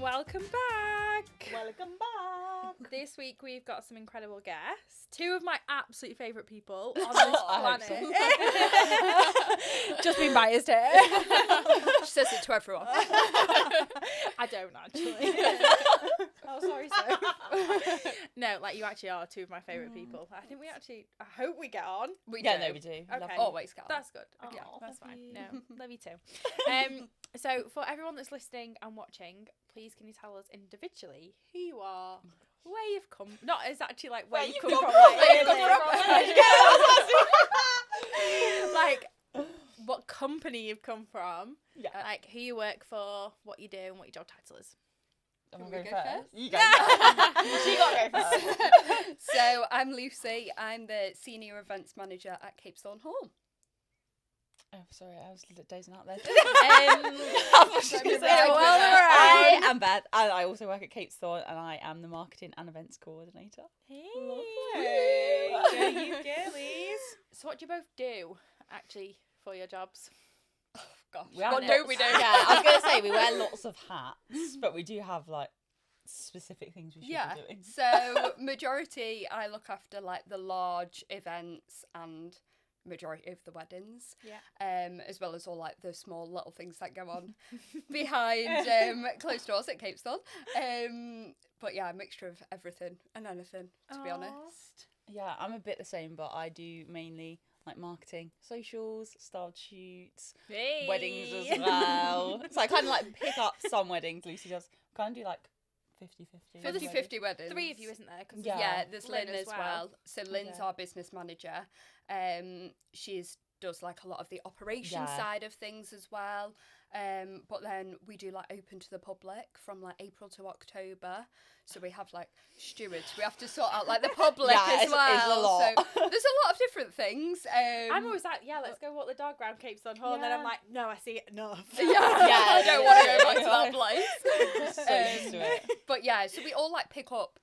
welcome back. Welcome back. This week we've got some incredible guests. Two of my absolute favourite people on this planet. Just being biased here. She says it to everyone. I don't actually. Oh, sorry, sir. No, like you actually are two of my favourite people. I think I hope we get on. We do. do. Okay. Always get on. That's good. Oh, Yeah, that's love fine. you. No, love you too. So for everyone that's listening and watching, please can you tell us individually who you are, where you've come, not as actually like where you've come from, like what company you've come from, like who you work for, what you do, and what your job title is. I'm Can going we to go go first? You go first. She got to go first. So I'm Lucy. I'm the Senior Events Manager at Capesthorne Hall. Oh, sorry, I was dozing out there. I am Beth, and I also work at Capesthorne, and I am the marketing and events coordinator. Hey. Lovely. Go you girlies. So what do you both do actually for your jobs? Gosh. What don't we do? Yeah, I was going to say we wear lots of hats, but we do have like specific things we should be doing. So majority, I look after like the large events and majority of the weddings, as well as all like the small little things that go on behind closed doors at Capesthorne. But yeah, a mixture of everything and anything, to be honest. Yeah, I'm a bit the same, but I do mainly like marketing, socials, styled shoots, weddings as well. So I kind of like pick up some weddings. Lucy does kind of do like 50-50. 50-50 weddings. Three of you, isn't there? 'Cause Yeah, there's Lynn as well. well. So Lynn's our business manager. Does like a lot of the operation side of things as well. But then we do like open to the public from like April to October. So we have like stewards. We have to sort out like the public as well. It's a lot. So there's a lot of different things. I'm always like, let's go walk the dog round Capesthorne Hall, and then I'm like, no, I see it enough. I don't want to go back to that place. So used to it. But yeah, so we all like pick up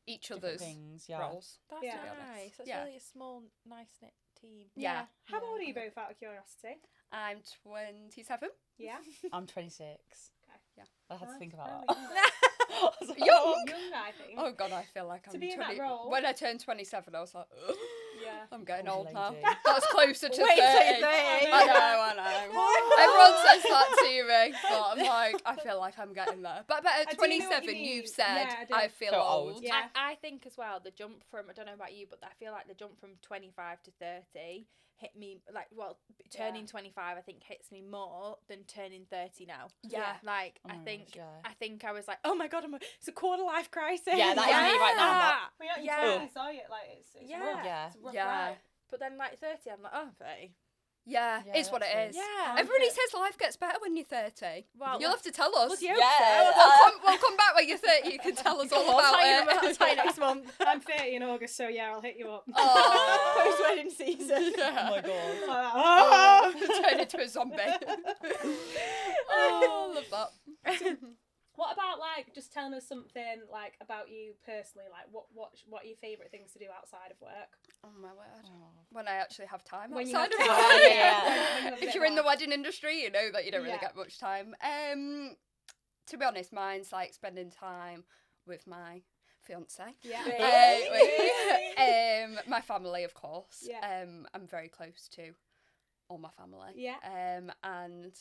each Different other's things, roles. That's to be honest. nice. That's Yeah. really a small, nice knit team. Yeah. How old are you both, out of curiosity? I'm 27. Yeah. I'm 26. Okay. Yeah. I had to think about Fairly that. Young. Young, I think. Oh god, I feel like I'm To be in 20. that role. When I turned 27, I was like, ugh, Yeah. I'm getting Old old now. lady. That's closer to 30. Wait till you're 30. I know. Everyone says that to me, but I'm like, I feel like I'm getting there. But I at do know what you 27, mean. you've said Yeah, I do. I feel Feel old. old. Yeah. I think as well, the jump from, I don't know about you, but I feel like the jump from 25 to 30 hit me, like, well, turning 25 I think hits me more than turning 30 now. Yeah. Like, Oh my I think gosh, yeah. I think I was like, oh my god, it's a quarter life crisis. Yeah, that is me right now, I'm like, We're not in Yeah. your 20s, are you? Like, it's Yeah. rough. Yeah. It's a rough Yeah. ride. But then like 30, I'm like, oh, 30. Yeah, Yeah, it's what it that's is. it. Yeah. Everybody says life gets better when you're 30. Well, You'll have to tell us. bloody hope Yeah. so. We'll come back when you're 30. You can tell us all I'll about tell you it. I'll tell you next month. I'm 30 in August, so yeah, I'll hit you up. Oh. Post-wedding season. Oh my god. Oh. Turn into a zombie. Oh, love that. What about like just telling us something like about you personally? Like what are your favourite things to do outside of work? Oh my word. When I actually have time When you outside have of time. work. Yeah. When you have a If bit you're in the more. wedding industry, you know that you don't really Yeah. get much time. To be honest, mine's like spending time with my fiance. Yeah. My family, of course. Yeah. I'm very close to all my family. Yeah. And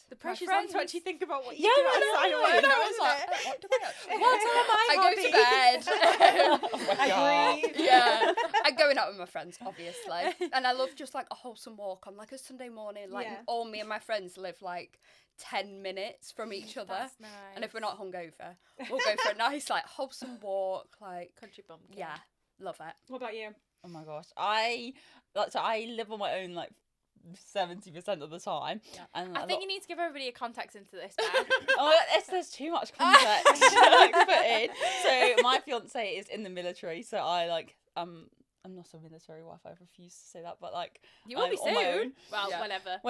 The my pressure's friends. on to actually think about what you Yeah, do I outside know, of work. I know, now, I was isn't like, it? what do I actually What do? are my I go to bed. Oh my I god. breathe. Yeah, I'm going out with my friends, obviously, and I love just like a wholesome walk on like a Sunday morning. Like Yeah. all me and my friends live like 10 minutes from each other, That's nice. and if we're not hungover, we'll go for a nice like wholesome walk. Like, country bumpkin. yeah, love it. What about you? Oh my gosh. I live on my own like 70% of the time. Yeah. And I think you need to give everybody a context into this, Beth. there's too much context to like put in. So my fiance is in the military, so I like I'm not a military wife. I refuse to say that, but like You will I'm be on my soon. own. Well, Yeah. whenever.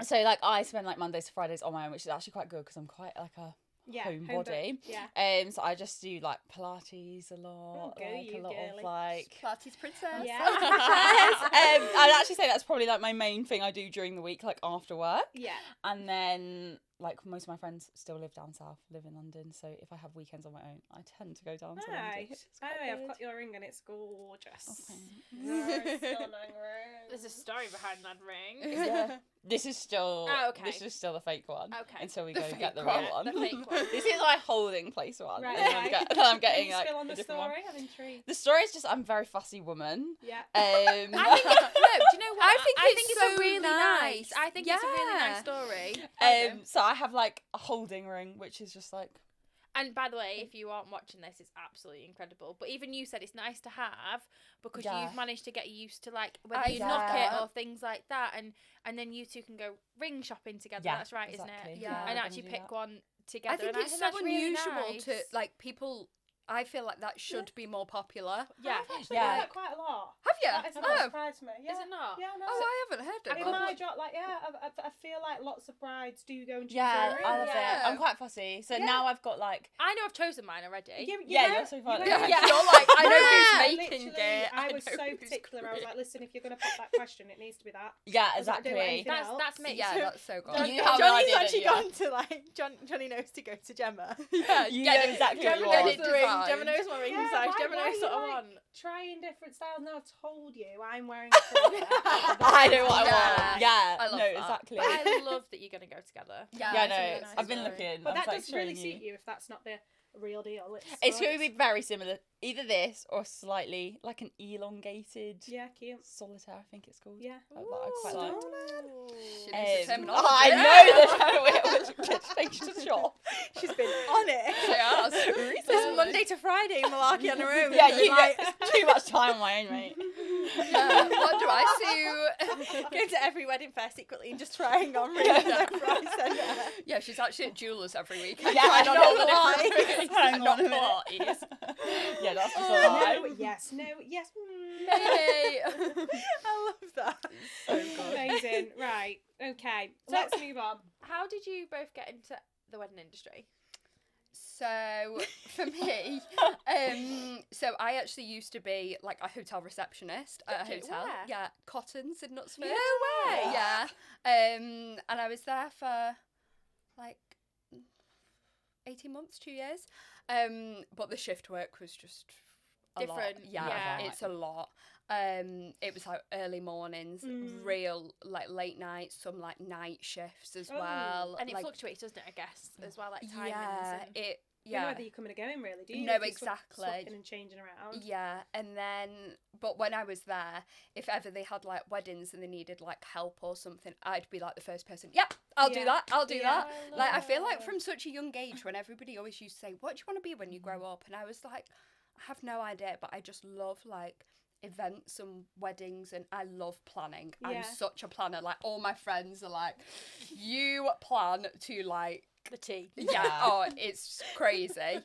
So like I spend like Mondays to Fridays on my own, which is actually quite good because I'm quite like a Yeah. homebody. Yeah. So I just do like Pilates a lot, Oh, go like you, a lot girly. of like. Pilates princess. Yeah. I'd actually say that's probably like my main thing I do during the week, like after work. Yeah. And then like most of my friends still live down south, live in London. So if I have weekends on my own, I tend to go down to London. By the way, I've got your ring and it's gorgeous. Okay. Very stunning ring. There's a story behind that ring. Yeah. This is still this is still the fake one. Okay. Until we go and get the real one. The fake one. This is my holding place one. Right. And I'm getting Can you like spill on a the different one. story? I'm intrigued. The story is just I'm a very fussy woman. Yeah. I think do you know what? I think it's it's so a really nice. I think it's a really nice story. So I have like a holding ring, which is just like. And by the way, if you aren't watching this, it's absolutely incredible. But even you said it's nice to have because you've managed to get used to like whether you knock it or things like that, and then you two can go ring shopping together. Yeah, that's right, exactly. isn't it? Yeah. And we're actually gonna do pick that. one together. I think and it's so that's really unusual nice. to like people. I feel like that should be more popular. Yeah. I've actually Yeah. heard that quite a lot. Have you? That is a surprise to me. Yeah. Is it not? Yeah, no. Oh, I haven't heard it. In my job, like, I feel like lots of brides do go and choose Yeah, their ring. I love Yeah. it. I'm quite fussy. So now I've got like. I know I've chosen mine already. You're so funny. Yeah, Yeah. you're like, I know who's Yeah, making literally, it. I was know so who's particular. I was cooking like, listen, if you're going to pop that question, it needs to be that. Yeah, I was like, I don't want exactly. anything That's me. Yeah, So that's so good. You have no Johnny's idea that actually you are. gone to like Johnny knows to go to Gemma. Yeah, You get know it. exactly Gemma what you knows want. the ring. Designed. Gemma knows my ring size. Gemma knows what I want. Trying different styles. Now I've told you I'm wearing a crop top. I know what I Yeah. want. Yeah, I love no, that. exactly. But I love that you're going to go together. Yeah, it's no, a really nice I've been story. looking. But I was, that like, doesn't really showing suit you if that's not the real deal. It's going to be very similar. Either this or slightly like an elongated Yeah, cute. solitaire, I think it's called. Yeah. That I quite like. She knows the terminology. I know that I changed the shop. She's been on it. She has. It's Monday to Friday, malarkey on her own. Yeah, you get too much time on my own, mate. Yeah, what do I see? Go to every wedding fair secretly and just trying on rings left, right, centre. Yeah, she's actually at Jeweller's every week. Yeah, I trying on know all the why. different rings. Hang Not on a minute. parties. Yeah, that's just a No, lie. yes, no, yes. Maybe. I love that. So good. Amazing. Right. Okay. So- Let's move on. How did you both get into the wedding industry? So for me, so I actually used to be like a hotel receptionist at a Did you? hotel. Where? Yeah, Cottons in Knutsford. No way. Yeah. And I was there for like 18 months, 2 years. But the shift work was just a lot. Different, Yeah, yeah. it's a lot. It was like early mornings, real like late nights, some like night shifts as Oh. well. And it like, fluctuates, doesn't it, I guess, as well, like timings. yeah, and... it You know yeah. whether you're coming or going, really, do you? No, If you're exactly. Swapping and changing around. Yeah, and then, but when I was there, if ever they had like weddings and they needed like help or something, I'd be like the first person. Yep, I'll do Yeah. that. I'll do Yeah, that. I Like I love feel like that. from such a young age, when everybody always used to say, "What do you want to be when you grow up?" and I was like, I have no idea, but I just love like events and weddings, and I love planning. I'm Yeah. such a planner. Like all my friends are like, you plan to like. The tea. Yeah. Oh, it's crazy.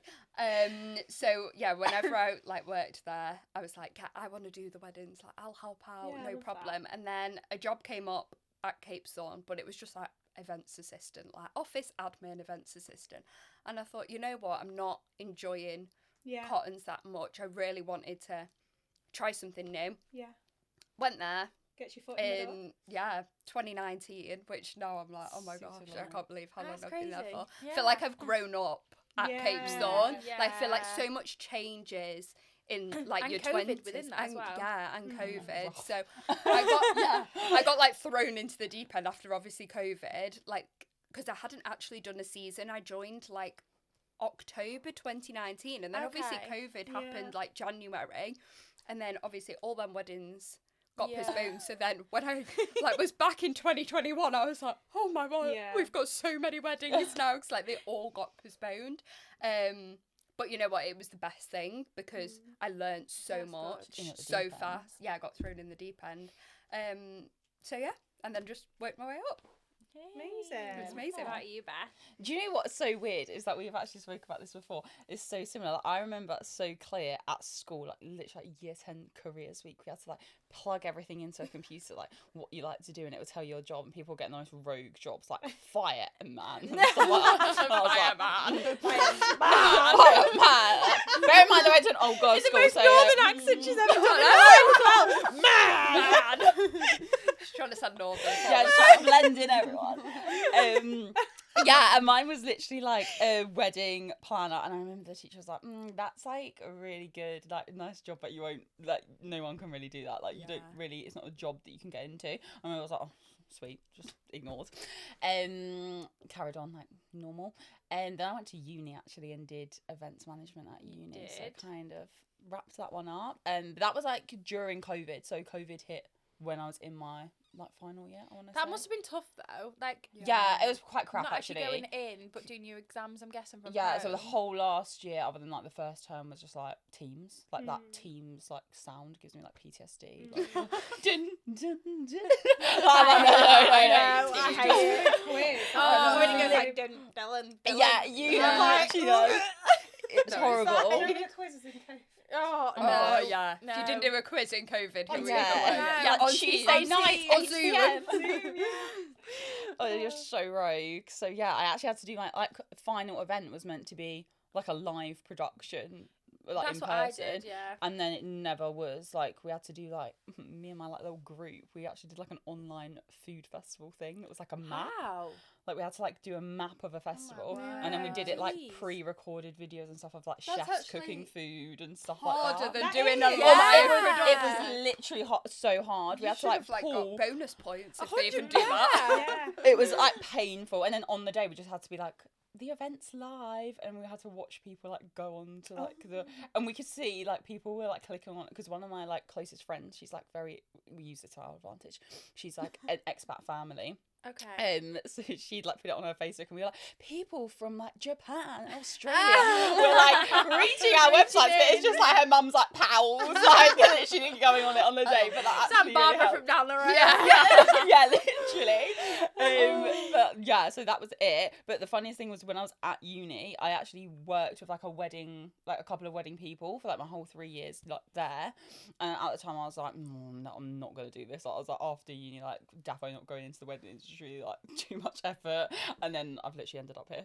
So yeah, whenever I like worked there, I was like, yeah, I want to do the weddings. Like, I'll help out, Yeah, I no love problem. And then a job came up at Capesthorne, but it was just like events assistant, like office admin, events assistant. And I thought, you know what, I'm not enjoying Yeah. Cottons that much. I really wanted to try something new. Yeah. Went there. Get your foot in the door. In 2019, which now I'm like, oh my Super gosh, long. I can't believe how long That's I've been there crazy. for. Yeah. Feel like I've grown up at Yeah. Capesthorne. Like I feel like Yeah. so much changes in like And your COVID 20s within that as and, well. yeah, and COVID. Rough. So I got like thrown into the deep end after obviously COVID, like because I hadn't actually done a season. I joined like October 2019, and then obviously Okay. COVID Yeah. happened like January, and then obviously all them weddings got Yeah. postponed. So then when I like was back in 2021, I was like, oh my god, Yeah. we've got so many weddings now, because like they all got postponed. But you know what, it was the best thing because I learned so That's much good. In at the so deep end. fast. Yeah, I got thrown in the deep end. So yeah, and then just worked my way up. Amazing. It's amazing. What about you, Beth? Do you know what's so weird is that we've actually spoken about this before. It's so similar. Like, I remember so clear at school, like literally like year 10 careers week, we had to like plug everything into a computer, like what you like to do, and it would tell your job, and people were getting the most rogue jobs like fireman. And stuff like that. And I was like, fireman. Bear in mind, I went to an old girls' It's the school, most so northern accent she's ever done. Just trying to sound northern. yeah, just trying to blend in everyone. Yeah, and mine was literally like a wedding planner, and I remember the teacher was like, that's like a really good, like, nice job, but you won't, like, no one can really do that, like, you don't really, it's not a job that you can get into. And I was like, oh, sweet, just ignored. Carried on like normal, and then I went to uni actually and did events management at uni, so kind of wrapped that one up. And that was like during COVID, so COVID hit when I was in my like final year, I want to say. That must have been tough though. Like yeah, it was quite crap not actually. Not actually going in, but doing your exams, I'm guessing, from yeah, home. so the whole last year, other than like the first term, was just like Teams. Like that Teams like sound gives me like PTSD. Like, dun, dun, dun. I hate it. Quiz. Oh, when it goes like dun, dun, yeah, you know, it's horrible. I don't do quizzes in case. Oh, no. Oh, yeah. No. If you didn't do a quiz in COVID, Oh, you yeah. on Tuesday Teams. night, on 8 Zoom. PM. Oh, you're so rogue. So yeah, I actually had to do like final event was meant to be like a live production, like That's in what person. I did, yeah. And then it never was. Like we had to do like me and my like little group. We actually did like an online food festival thing. It was like a map. Wow. Like we had to like do a map of a festival, and then we did it like pre-recorded videos and stuff of like That's chefs actually cooking food and stuff like Harder that. than That doing is. a live Yeah. It production. was literally so hard. We You had to should have pull. got bonus points if 100, they even do that. Yeah. It was like painful, and then on the day we just had to be like, the event's live, and we had to watch people like go on to like and we could see like people were like clicking on it, because one of my like closest friends, she's like we use it to our advantage, she's like an expat family. Okay. So she'd like put it on her Facebook, and we were like, people from like Japan, Australia, we're like reaching our websites, but it's just like her mum's like pals, like literally going on it on the day. But that Sam actually Barbara really from down the road. yeah, literally. But yeah, so that was it. But the funniest thing was when I was at uni, I actually worked with like a couple of wedding people for like my whole 3 years like there. And at the time I was like, no, I'm not gonna do this. Like, I was like, after uni, like definitely not going into the wedding industry, like too much effort. And then I've literally ended up here.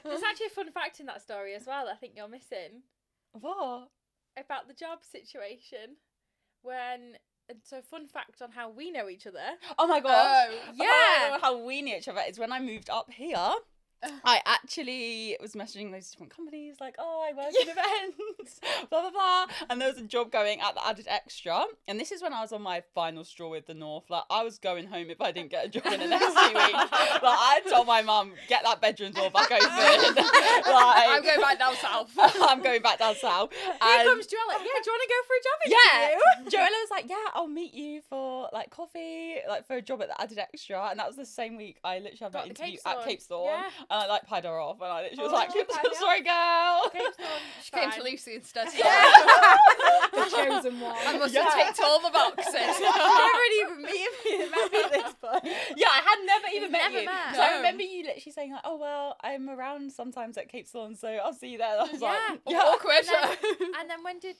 There's actually a fun fact in that story as well that I think you're missing. What? About the job situation. So fun fact on how we know each other. Oh my god. Yeah. How we knew each other is when I moved up here. I actually was messaging those different companies like, oh, I work in events, blah, blah, blah. And there was a job going at the Added Extra. And this is when I was on my final straw with the North. Like, I was going home if I didn't get a job in the next 2 weeks. Like, I told my mum, get that bedroom door back open. Like, I'm going back down south. I'm going back down south. Here comes Joella. Yeah, do you want to go for a job interview? Yeah. Joella was like, yeah, I'll meet you for like coffee, like for a job at the Added Extra. And that was the same week I literally had my interview at Capesthorne. Yeah. And I like pied her off, and I literally was like, sorry girl. She came to Lucy instead. The chosen one. I must have ticked all the boxes. Never even met me at this point. Yeah, I had never even met you. met. So I remember you literally saying like, oh well, I'm around sometimes at Capesthorne, so I'll see you there. And I was like, yeah. Awkward. And then when did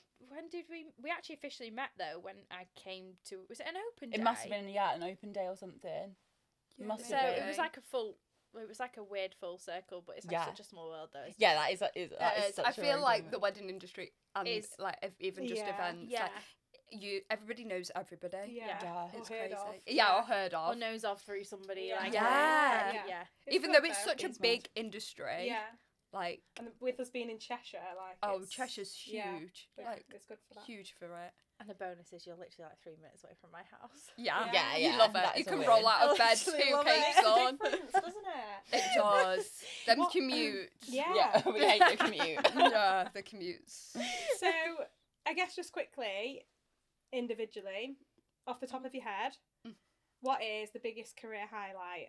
we actually officially met though? When I came to, was it an open day? It must have been an open day or something. Yeah, Must So have been. it was like a weird full circle, but it's like such a small world though. Yeah, that is such I a feel rogue like moment. the wedding industry and like even just events, Yeah. like everybody knows everybody. Yeah. It's Or heard crazy. of. Yeah, or heard Or of. knows of through somebody. Yeah. Like Yeah. yeah. It's Even good though it's though. such a It's big industry. Yeah. Like, And with us being in Cheshire, like Cheshire's huge. yeah, Like, it's good for that. huge for it. And the bonus is you're literally like 3 minutes away from my house. Yeah. Yeah. You love it. that You is a can win. roll out of bed Literally to love it. Capesthorne. Difference, doesn't it? It does. Them What- commutes. Yeah. we hate the commute. Yeah, the commutes. So, I guess just quickly, individually, off the top of your head, what is the biggest career highlight?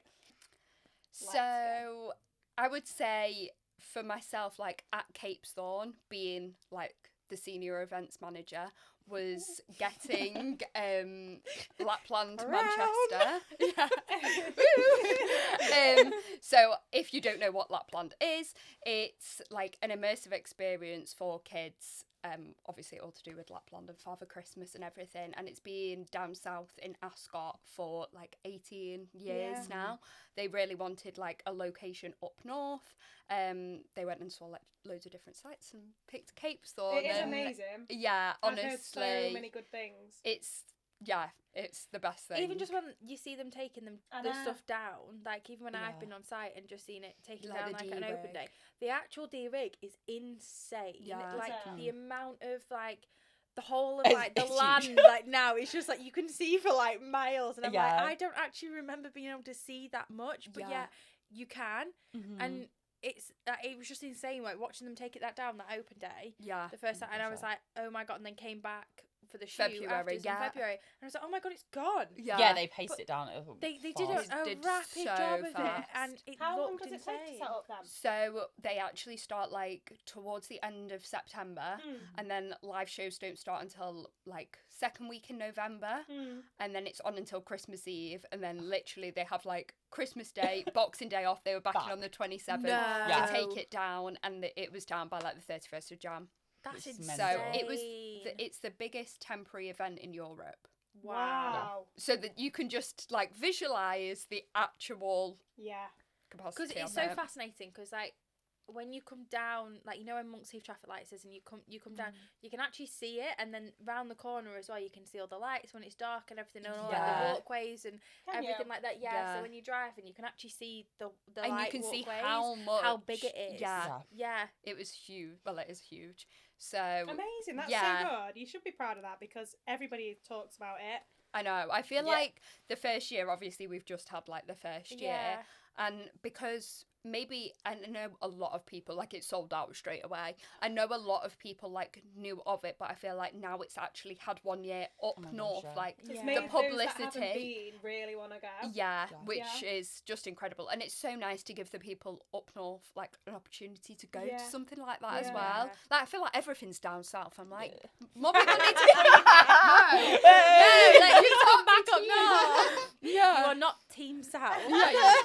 Let's So, I would say for myself, like at Capesthorne, being like the senior events manager, was getting Lapland Manchester. Yeah. So if you don't know what Lapland is, it's like an immersive experience for kids. Obviously all to do with Lapland and Father Christmas and everything, and it's been down south in Ascot for like 18 years now. They really wanted like a location up north. They went and saw like loads of different sites and picked Capesthorne. It is and, amazing. yeah, I've honestly, heard so many good things. it's Yeah, it's the best thing. Even just when you see them taking the stuff down, like even when I've been on site and just seen it taken down like an open day, the actual D-rig is insane. Yeah. Like the amount of like the whole of like the land like now it's just like you can see for like miles, and I'm like, I don't actually remember being able to see that much, but yeah you can. And it was just insane, like watching them take that down that open day the first time, and I was like, oh my god, and then came back for the shoot in February, and I was like, oh my god, it's gone. They paced it down. They did a rapid job of it, and it How long looked does it insane. take to set up then? So they actually start like towards the end of September, and then live shows don't start until like second week in November, and then it's on until Christmas Eve, and then literally they have like Christmas Day, Boxing Day off. They were back in on the 27th to take it down, and it was down by like the 31st of Jan. That's insane. So it's the biggest temporary event in Europe. Wow. So that you can just like visualize the actual capacity. Because it's so fascinating, because like when you come down, like you know when Monksheath traffic lights is, and you come down, you can actually see it, and then round the corner as well you can see all the lights when it's dark and everything, and all like the walkways and everything like that. So when you drive, and you can actually see the and light you can walkways, see how big it is. It was huge. Well, it is huge. So amazing. That's so good. You should be proud of that, because everybody talks about it. I know. I feel like the first year, obviously we've just had like the first year, and because maybe, and I know a lot of people, like it sold out straight away. I know a lot of people like knew of it, but I feel like now it's actually had 1 year up north, like the publicity. Those that haven't been really want to go. Which is just incredible, and it's so nice to give the people up north like an opportunity to go to something like that as well. Like I feel like everything's down south. I'm like, more people need to like you come back up north. You are not Team South.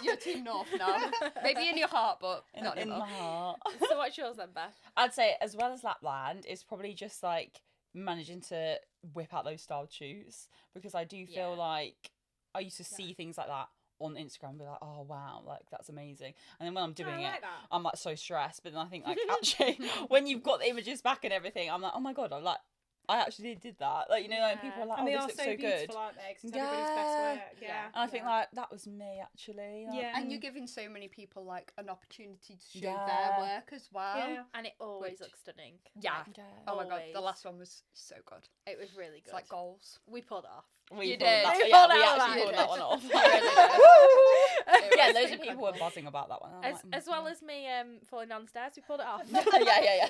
You're Team North now. Maybe in your heart, but not in my heart. So what's yours then, Beth? I'd say, as well as Lapland, is probably just like managing to whip out those styled shoots, because I do feel like I used to see things like that on Instagram and be like, oh wow, like that's amazing, and then when I'm doing it I'm like so stressed, but then I think like actually when you've got the images back and everything, I'm like, oh my god, I actually did that. Like, you know, like people are like, oh, this looks so good. Aren't they? 'Cause it's everybody's best work. And I think like that was me actually. Like, and you're giving so many people like an opportunity to show their work as well. And it always looks stunning. Oh my god, the last one was so good. It was really good. It's like goals. We pulled it off. We did. We actually pulled that one off. Yeah, loads of people were buzzing about that one. As well as me falling down the stairs, we pulled it off.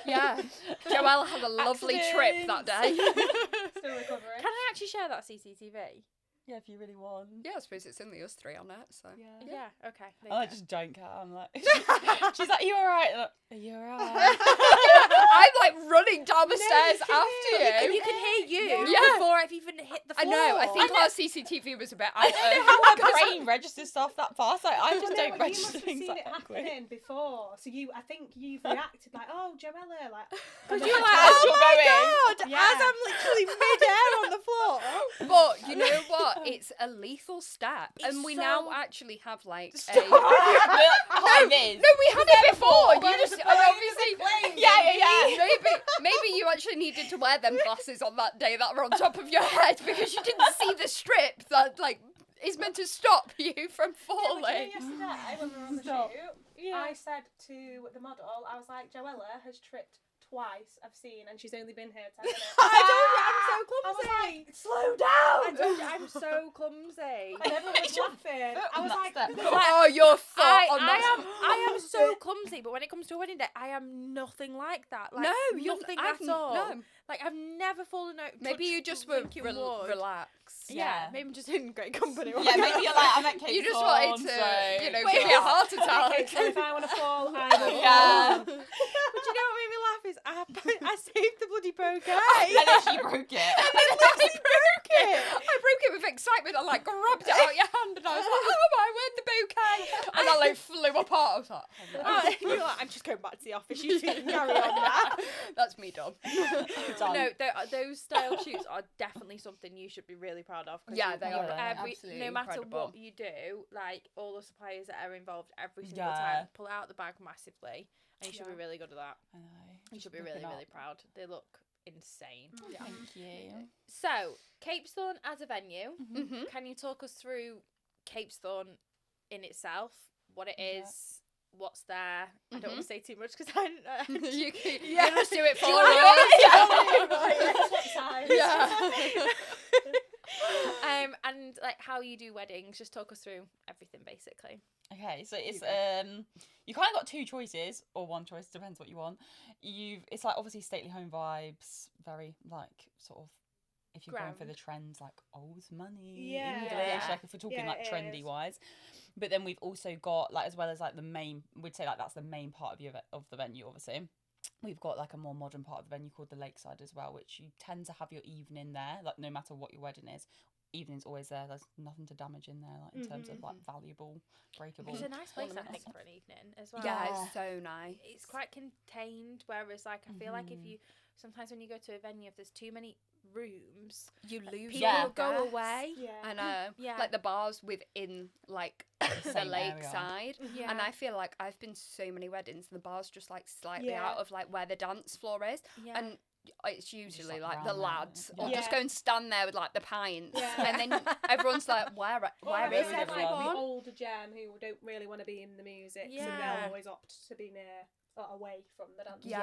Yeah. Joelle had a lovely trip that day. Still recovering. Can I actually share that CCTV? Yeah, if you really want. Yeah, I suppose it's only us three on it, so. Yeah, okay. I just don't care. I'm like, she's like, are you alright? Like, are you alright? I'm like running down the stairs after you. And you can hear you before I've even hit the floor. I know, I think our CCTV was a bit I don't know how my brain registers stuff that fast. Like, I just don't register things like that. You must have seen it happening before, so I think you've reacted like, oh, Joella, like. Because you're like, oh my god, as I'm literally mid-air on the floor. But you know what? It's a lethal step, and we now actually have like a. No, we had it before. You just obviously, maybe you actually needed to wear them glasses on that day that were on top of your head, because you didn't see the strip that like is meant to stop you from falling. Yeah, but yesterday when we were on the shoot, I said to the model, I was like, Joella has tripped twice, I've seen, and she's only been here 10 minutes. I told you, I'm so clumsy. I was like, slow down. I told you, I'm so clumsy. And everyone was laughing. I was like, oh, you're I am so clumsy, but when it comes to a wedding day, I am nothing like that. Like, nothing at all. No. Like, I've never fallen out. Maybe you just were relaxed. Yeah, maybe I'm just in great company. Yeah, maybe you're like, I'm at Capesthorne. You just wanted to, give me a heart attack. So if I want to fall, I will fall. But you know what made me laugh is I saved the bloody bouquet. And then she broke it. I broke it with excitement. I like grabbed it out of your hand, and I was like, oh my word, the bouquet. And I like flew apart. I was like, oh no. You're like, I'm just going back to the office. You two can carry on that. That's me done. No, those style shoots are definitely something you should be really proud of. Yeah, they are. Absolutely no matter what you do, like all the suppliers that are involved every single time pull out the bag massively, and you should be really good at that. I know. You should be really, really proud. They look insane. Yeah. Thank you. So, Capesthorne as a venue, Mm-hmm. can you talk us through Capesthorne in itself? What it is, what's there? I don't want to say too much because I You just do it for us. and like how you do weddings. Just talk us through everything, basically. Okay, so it's you kind of got two choices or one choice, depends what you want. It's like obviously stately home vibes, very like sort of if you're going for the trends like old money English, like if we're talking like trendy wise. But then we've also got like as well as like the main, we'd say like that's the main part of the venue obviously. We've got like a more modern part of the venue called the Lakeside as well, which you tend to have your evening there, like no matter what your wedding is. Evening's always there. There's nothing to damage in there, like in terms of like valuable, breakable. It's a nice place, I think, for an evening as well. Yeah, it's so nice. It's quite contained, whereas like I feel like if you sometimes when you go to a venue, if there's too many rooms, you lose. People will go away. Yeah. I know. Like the bars within like the Lakeside. Yeah. And I feel like I've been to so many weddings and the bar's just like slightly out of like where the dance floor is. Yeah. And it's usually like like the lads there. or just go and stand there with like the pints and then everyone's like where they is said like the everyone? older gen who don't really want to be in the music, so they'll always opt to be near or away from the dance floor.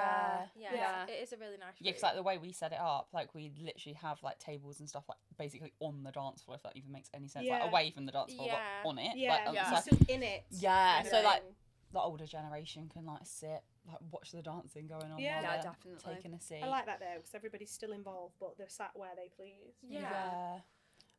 Yeah, it is a really nice room. Yeah, because like the way we set it up, like we literally have like tables and stuff like basically on the dance floor, if that even makes any sense. Like away from the dance floor, but on it. Yeah, like, you're still in it. Yeah, so like the older generation can like sit, like watch the dancing going on while they're definitely taking a seat. I like that though, because everybody's still involved, but they're sat where they please. Yeah.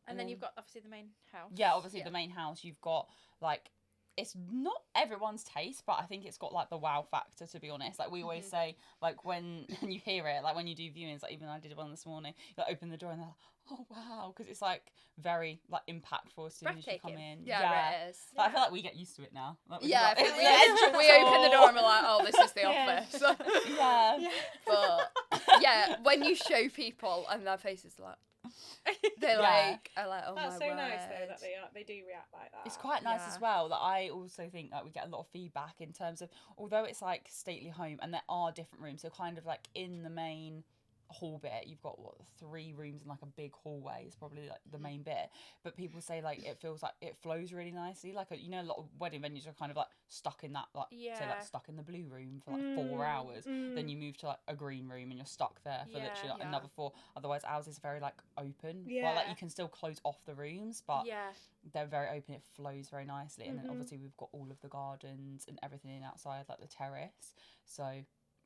And then you've got obviously the main house. Yeah, obviously the main house. You've got like it's not everyone's taste, but I think it's got like the wow factor, to be honest. Like we always say, like when you hear it, like when you do viewings, like even I did one this morning, you like, open the door and they're like, oh wow, because it's like very like impactful as soon as you come in. Yeah, it is. But I feel like we get used to it now. Like, we open the door and we're like, oh, this is the office. But yeah, when you show people and their faces are like, they're like, oh that's my so word. nice though that they do react like that. It's quite nice as well that I also think that we get a lot of feedback in terms of, although it's like stately home and there are different rooms, so kind of like in the main hall bit you've got 3 rooms and like a big hallway is probably like the main bit, but people say like it feels like it flows really nicely, like a lot of wedding venues are kind of like stuck in that like say like stuck in the blue room for like 4 hours, then you move to like a green room and you're stuck there for literally like another 4. Otherwise ours is very like open, well like you can still close off the rooms but they're very open, it flows very nicely, and then obviously we've got all of the gardens and everything outside like the terrace, so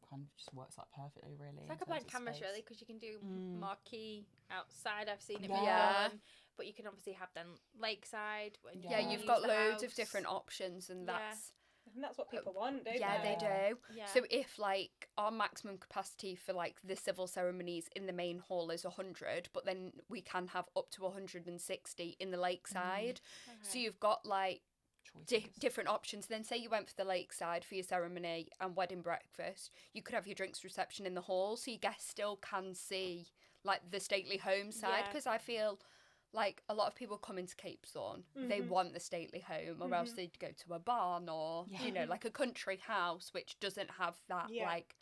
kind of just works like perfectly really. It's like a blank canvas really, because you can do marquee outside, I've seen it but you can obviously have then Lakeside when you've got loads of different options, and that's and that's what people want, don't they? Yeah, they do. So if like our maximum capacity for like the civil ceremonies in the main hall is 100, but then we can have up to 160 in the Lakeside. So you've got like different options. Then say you went for the Lakeside for your ceremony and wedding breakfast, you could have your drinks reception in the hall, so your guests still can see like the stately home side, because I feel like a lot of people come into Capesthorne, they want the stately home, or else they'd go to a barn or you know, like a country house which doesn't have that like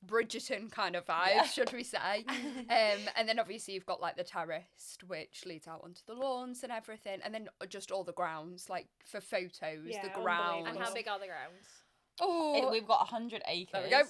Bridgerton kind of vibe, should we say. And then obviously you've got like the terrace, which leads out onto the lawns and everything, and then just all the grounds, like for photos, the grounds. And how big are the grounds? We've got 100 acres. There we go.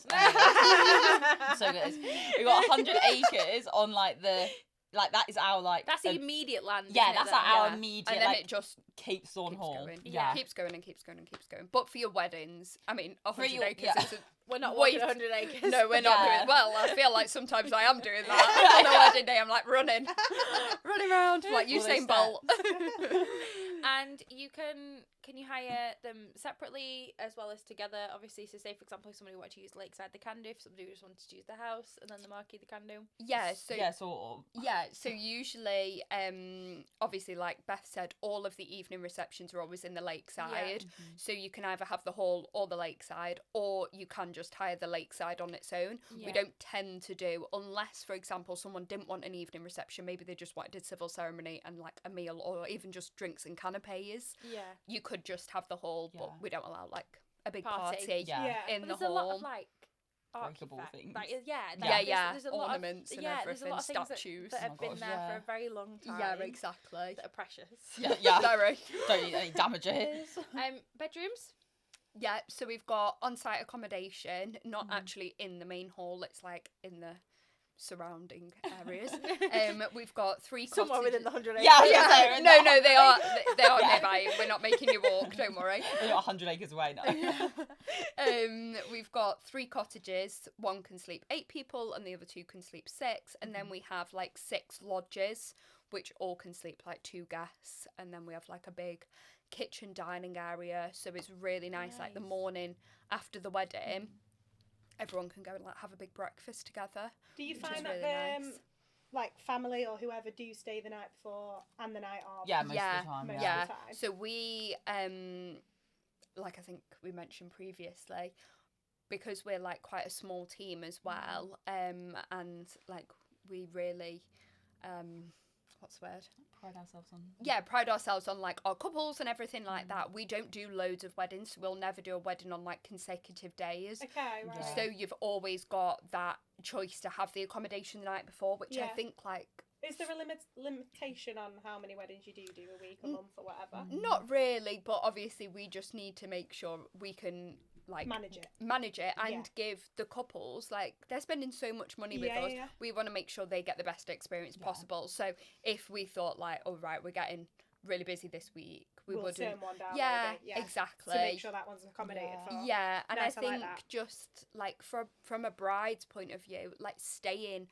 So good. We've got 100 acres on like the, like that is our like, that's the immediate land. Yeah, that's like our immediate, and then like, it just Capesthorne Hall. Going. Keeps going and keeps going and keeps going. But for your weddings, I mean, 100 acres isn't. We're not walking 100 acres. No, we're not doing. Well, I feel like sometimes I am doing that. On a wedding day, I'm like running around like Usain Bolt. And you can you hire them separately as well as together? Obviously, so say for example, if somebody wanted to use Lakeside, they can do. If somebody just wanted to use the house and then the marquee, they can do. Yeah. So sort of. Yeah. So usually, obviously, like Beth said, all of the evening receptions are always in the Lakeside. So you can either have the hall or the Lakeside, or you can just hire the Lakeside on its own. We don't tend to do, unless, for example, someone didn't want an evening reception, maybe they just wanted a civil ceremony and like a meal, or even just drinks and canapes. You could just have the hall, but we don't allow like a big party in the hall. There's a lot of like breakable things. Like, there's ornaments and everything, there's a lot of statues that have been there for a very long time. Yeah, exactly. That are precious. Yeah. Very. Don't need any damages. Bedrooms? Yeah, so we've got on-site accommodation, not actually in the main hall, it's like in the surrounding areas. We've got 3 cottages. Somewhere within the 100 acres. Yeah. No, they are nearby. We're not making you walk, don't worry. We're not 100 acres away now. We've got 3 cottages. 1 can sleep 8 people and the other 2 can sleep 6. And then we have like 6 lodges, which all can sleep like 2 guests. And then we have like a big kitchen dining area, so it's really nice. Like the morning after the wedding, everyone can go and like have a big breakfast together. Do you find that really nice. Like family or whoever do stay the night before and the night of? Yeah, most of the time. Most Yeah. of the time. So we like I think we mentioned previously, because we're like quite a small team as well, and like we really what's the word? Pride ourselves on like our couples and everything like that. We don't do loads of weddings, so we'll never do a wedding on like consecutive days. Okay, right. So you've always got that choice to have the accommodation the night before, which I think like... Is there a limitation on how many weddings you do a week, a month or whatever? Not really, but obviously we just need to make sure we can like manage it and give the couples, like, they're spending so much money with us. We want to make sure they get the best experience possible. So if we thought like, oh right, we're getting really busy this week, we'll turn one down. Yeah, exactly. To make sure that one's accommodated for. Yeah, and nice, I think like just like from a bride's point of view, like staying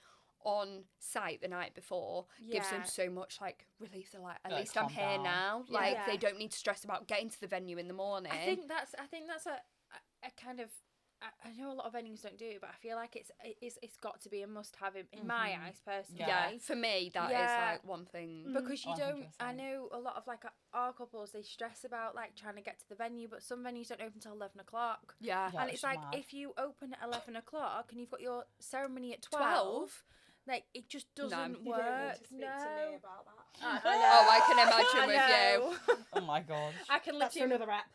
on site the night before gives them so much like relief. They're like, at least I'm here now. Like they don't need to stress about getting to the venue in the morning. I think that's a kind of, I know a lot of venues don't do it, but I feel like it's got to be a must-have in my eyes personally. Yeah, for me that is like one thing, because you don't. 100%. I know a lot of like our couples, they stress about like trying to get to the venue, but some venues don't open until 11 o'clock. Yeah, and it's like mad. If you open at 11 o'clock and you've got your ceremony at 12. Like, it just doesn't work. You don't need to speak to me about that. I can imagine with you. Oh my god. I can That's for another rep.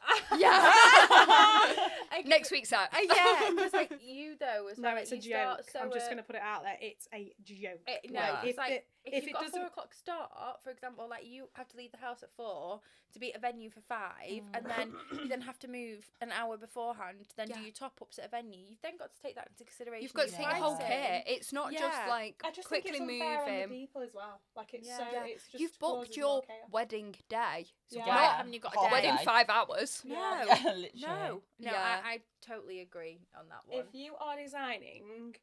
Next week's out. Yeah, because like you though, as no, well, it's a joke. I'm just gonna put it out there. It's a joke. It's like if you've got a 4 o'clock start, for example, like you have to leave the house at 4 to be at a venue for 5, and then you then have to move an hour beforehand to then do your top ups at a venue. You've then got to take that into consideration. You've got to take the whole kit. It's not just like I just quickly think it's unfair on the moving. people as well. Like it's it's just you've booked your wedding day. So why haven't you got a day? Wedding 5 hours. No, literally. No. I totally agree on that one. If you are designing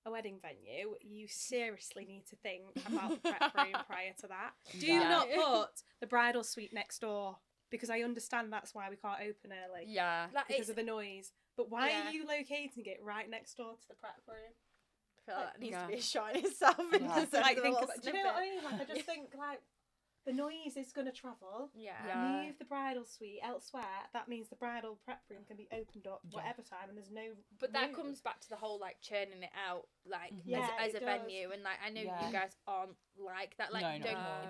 a wedding venue, you seriously need to think about the prep room prior to that. Do not put the bridal suite next door, because I understand that's why we can't open early. Yeah. Because of the noise. But why are you locating it right next door to the prep room? I feel like that needs to be a shot in itself. Do you know what I mean? Like, I just think like the noise is going to travel. Move the bridal suite elsewhere. That means the bridal prep room can be opened up whatever time, and there's no. But that comes back to the whole like churning it out, like as a venue, and like I know you guys aren't like that. Like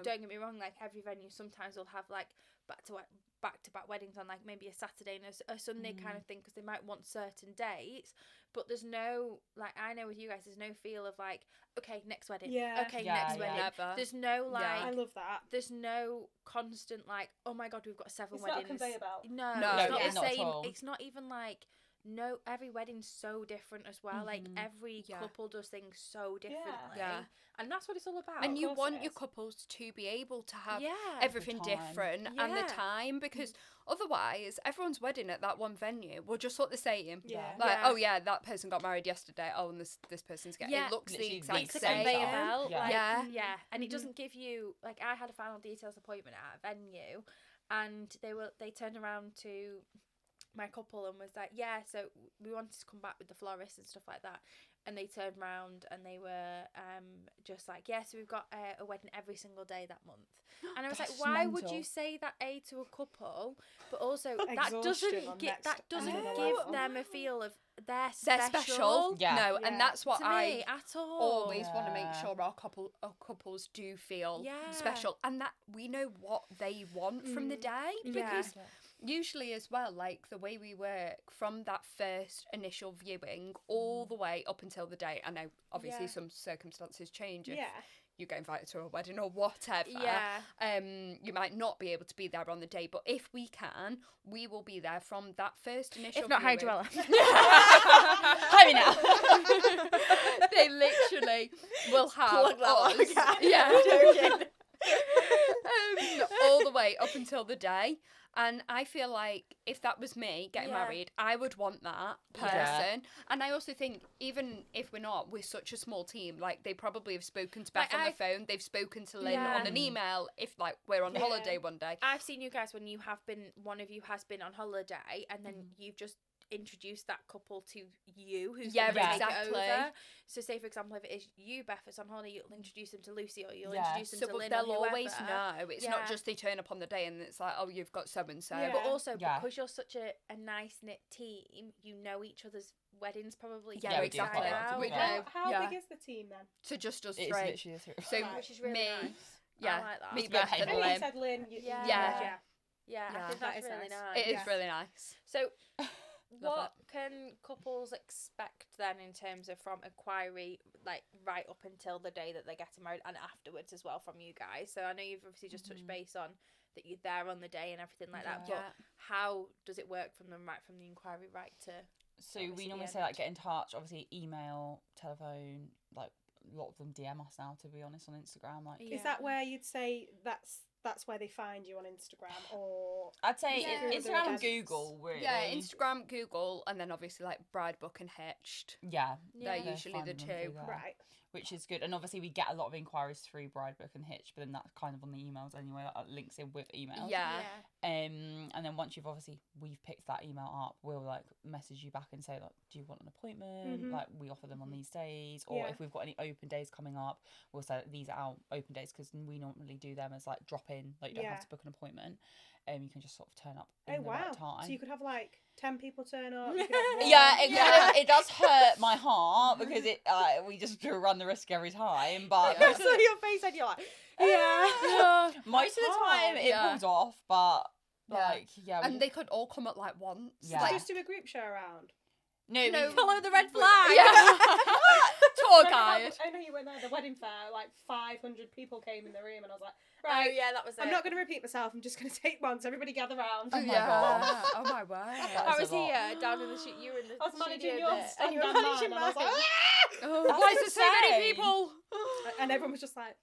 don't get me wrong. Like every venue, sometimes will have like back to back weddings on like maybe a Saturday and a Sunday kind of thing, because they might want certain dates. But there's no, like, I know with you guys, there's no feel of like, okay, next wedding. Next wedding. Never. There's no like. I love that. There's no constant like, oh my god, we've got 7 weddings. Not a conveyor belt. No, it's not the same. It's not even like. No, every wedding's so different as well. Like every couple does things so differently. And that's what it's all about. And you want your couples to be able to have everything different and the time, because otherwise everyone's wedding at that one venue will just look the same. Like, oh yeah, that person got married yesterday. Oh, and this person's getting it looks the exact same. Conveyor belt. And it doesn't give you, like, I had a final details appointment at a venue, and they turned around to my couple and was like, so we wanted to come back with the florist and stuff like that, and they turned around and they were just like, so we've got a wedding every single day that month. And I was like, why would you say that to a couple, but also that doesn't give them a feel of they're special. No, and that's what I at all. always want to make sure our couples do feel special, and that we know what they want from the day, because usually as well, like the way we work from that first initial viewing all the way up until the day. I know obviously some circumstances change if you get invited to a wedding or whatever. You might not be able to be there on the day, but if we can, we will be there from that first initial If not, viewing. hi, Joella. Hi me now. They literally will have Plug that us. one. Yeah. Joking. All the way up until the day. And I feel like if that was me getting married, I would want that person. Yeah. And I also think even if we're such a small team, like they probably have spoken to Beth on the phone, they've spoken to Lynn on an email if like we're on holiday one day. I've seen you guys when you have been, one of you has been on holiday and then you've just introduce that couple to you who's going to take it over. So say for example if it is you, Beth, that's on holiday, you'll introduce them to Lucy or you'll introduce them to Lynn. They'll or always know. It's not just they turn up on the day and it's like, oh, you've got so and so. But also because you're such a nice knit team, you know each other's weddings probably. Exactly. How big is the team then? So just us three. It's literally us three. So which is really nice. Yeah, I like that. me, Beth, and Lynn. You said Lynn. I think that's really nice. It is really nice. So what can couples expect then in terms of from inquiry, like right up until the day that they're getting married and afterwards as well from you guys? So I know you've obviously just touched base on that you're there on the day and everything like that, but how does it work from them right from the inquiry right to... So we normally say like get in touch, obviously email, telephone, like a lot of them DM us now, to be honest, on Instagram. Like, is that where you'd say that's where they find you on Instagram, or I'd say Instagram and Google, really. Yeah, Instagram, Google, and then obviously like Bride Book and Hitched. Yeah, they're usually the two, right? Which is good, and obviously we get a lot of inquiries through Bride Book and Hitch, but then that's kind of on the emails anyway. That links in with emails. And then once we've picked that email up, we'll like message you back and say like, do you want an appointment? Like we offer them on these days, or if we've got any open days coming up, we'll say that these are our open days because we normally do them as like drop in, like you don't have to book an appointment. You can just sort of turn up in the right time. So you could have like 10 people turn up. It does hurt my heart because we just run the risk every time. But I saw your face and you're like, most of the time it pulls off, but and they could all come at like once. So just do a group show around. No, we follow the red flag. Tour guide. I know you went there, the wedding fair, like 500 people came in the room, and I was like, right, that was it. I'm not going to repeat myself. I'm just going to take one. So everybody gather round. Oh my god! Oh my word! I was here down in the shoot. You were in the. I was managing studio yours, and you were managing mine. I was like, why is there so many people? And everyone was just like.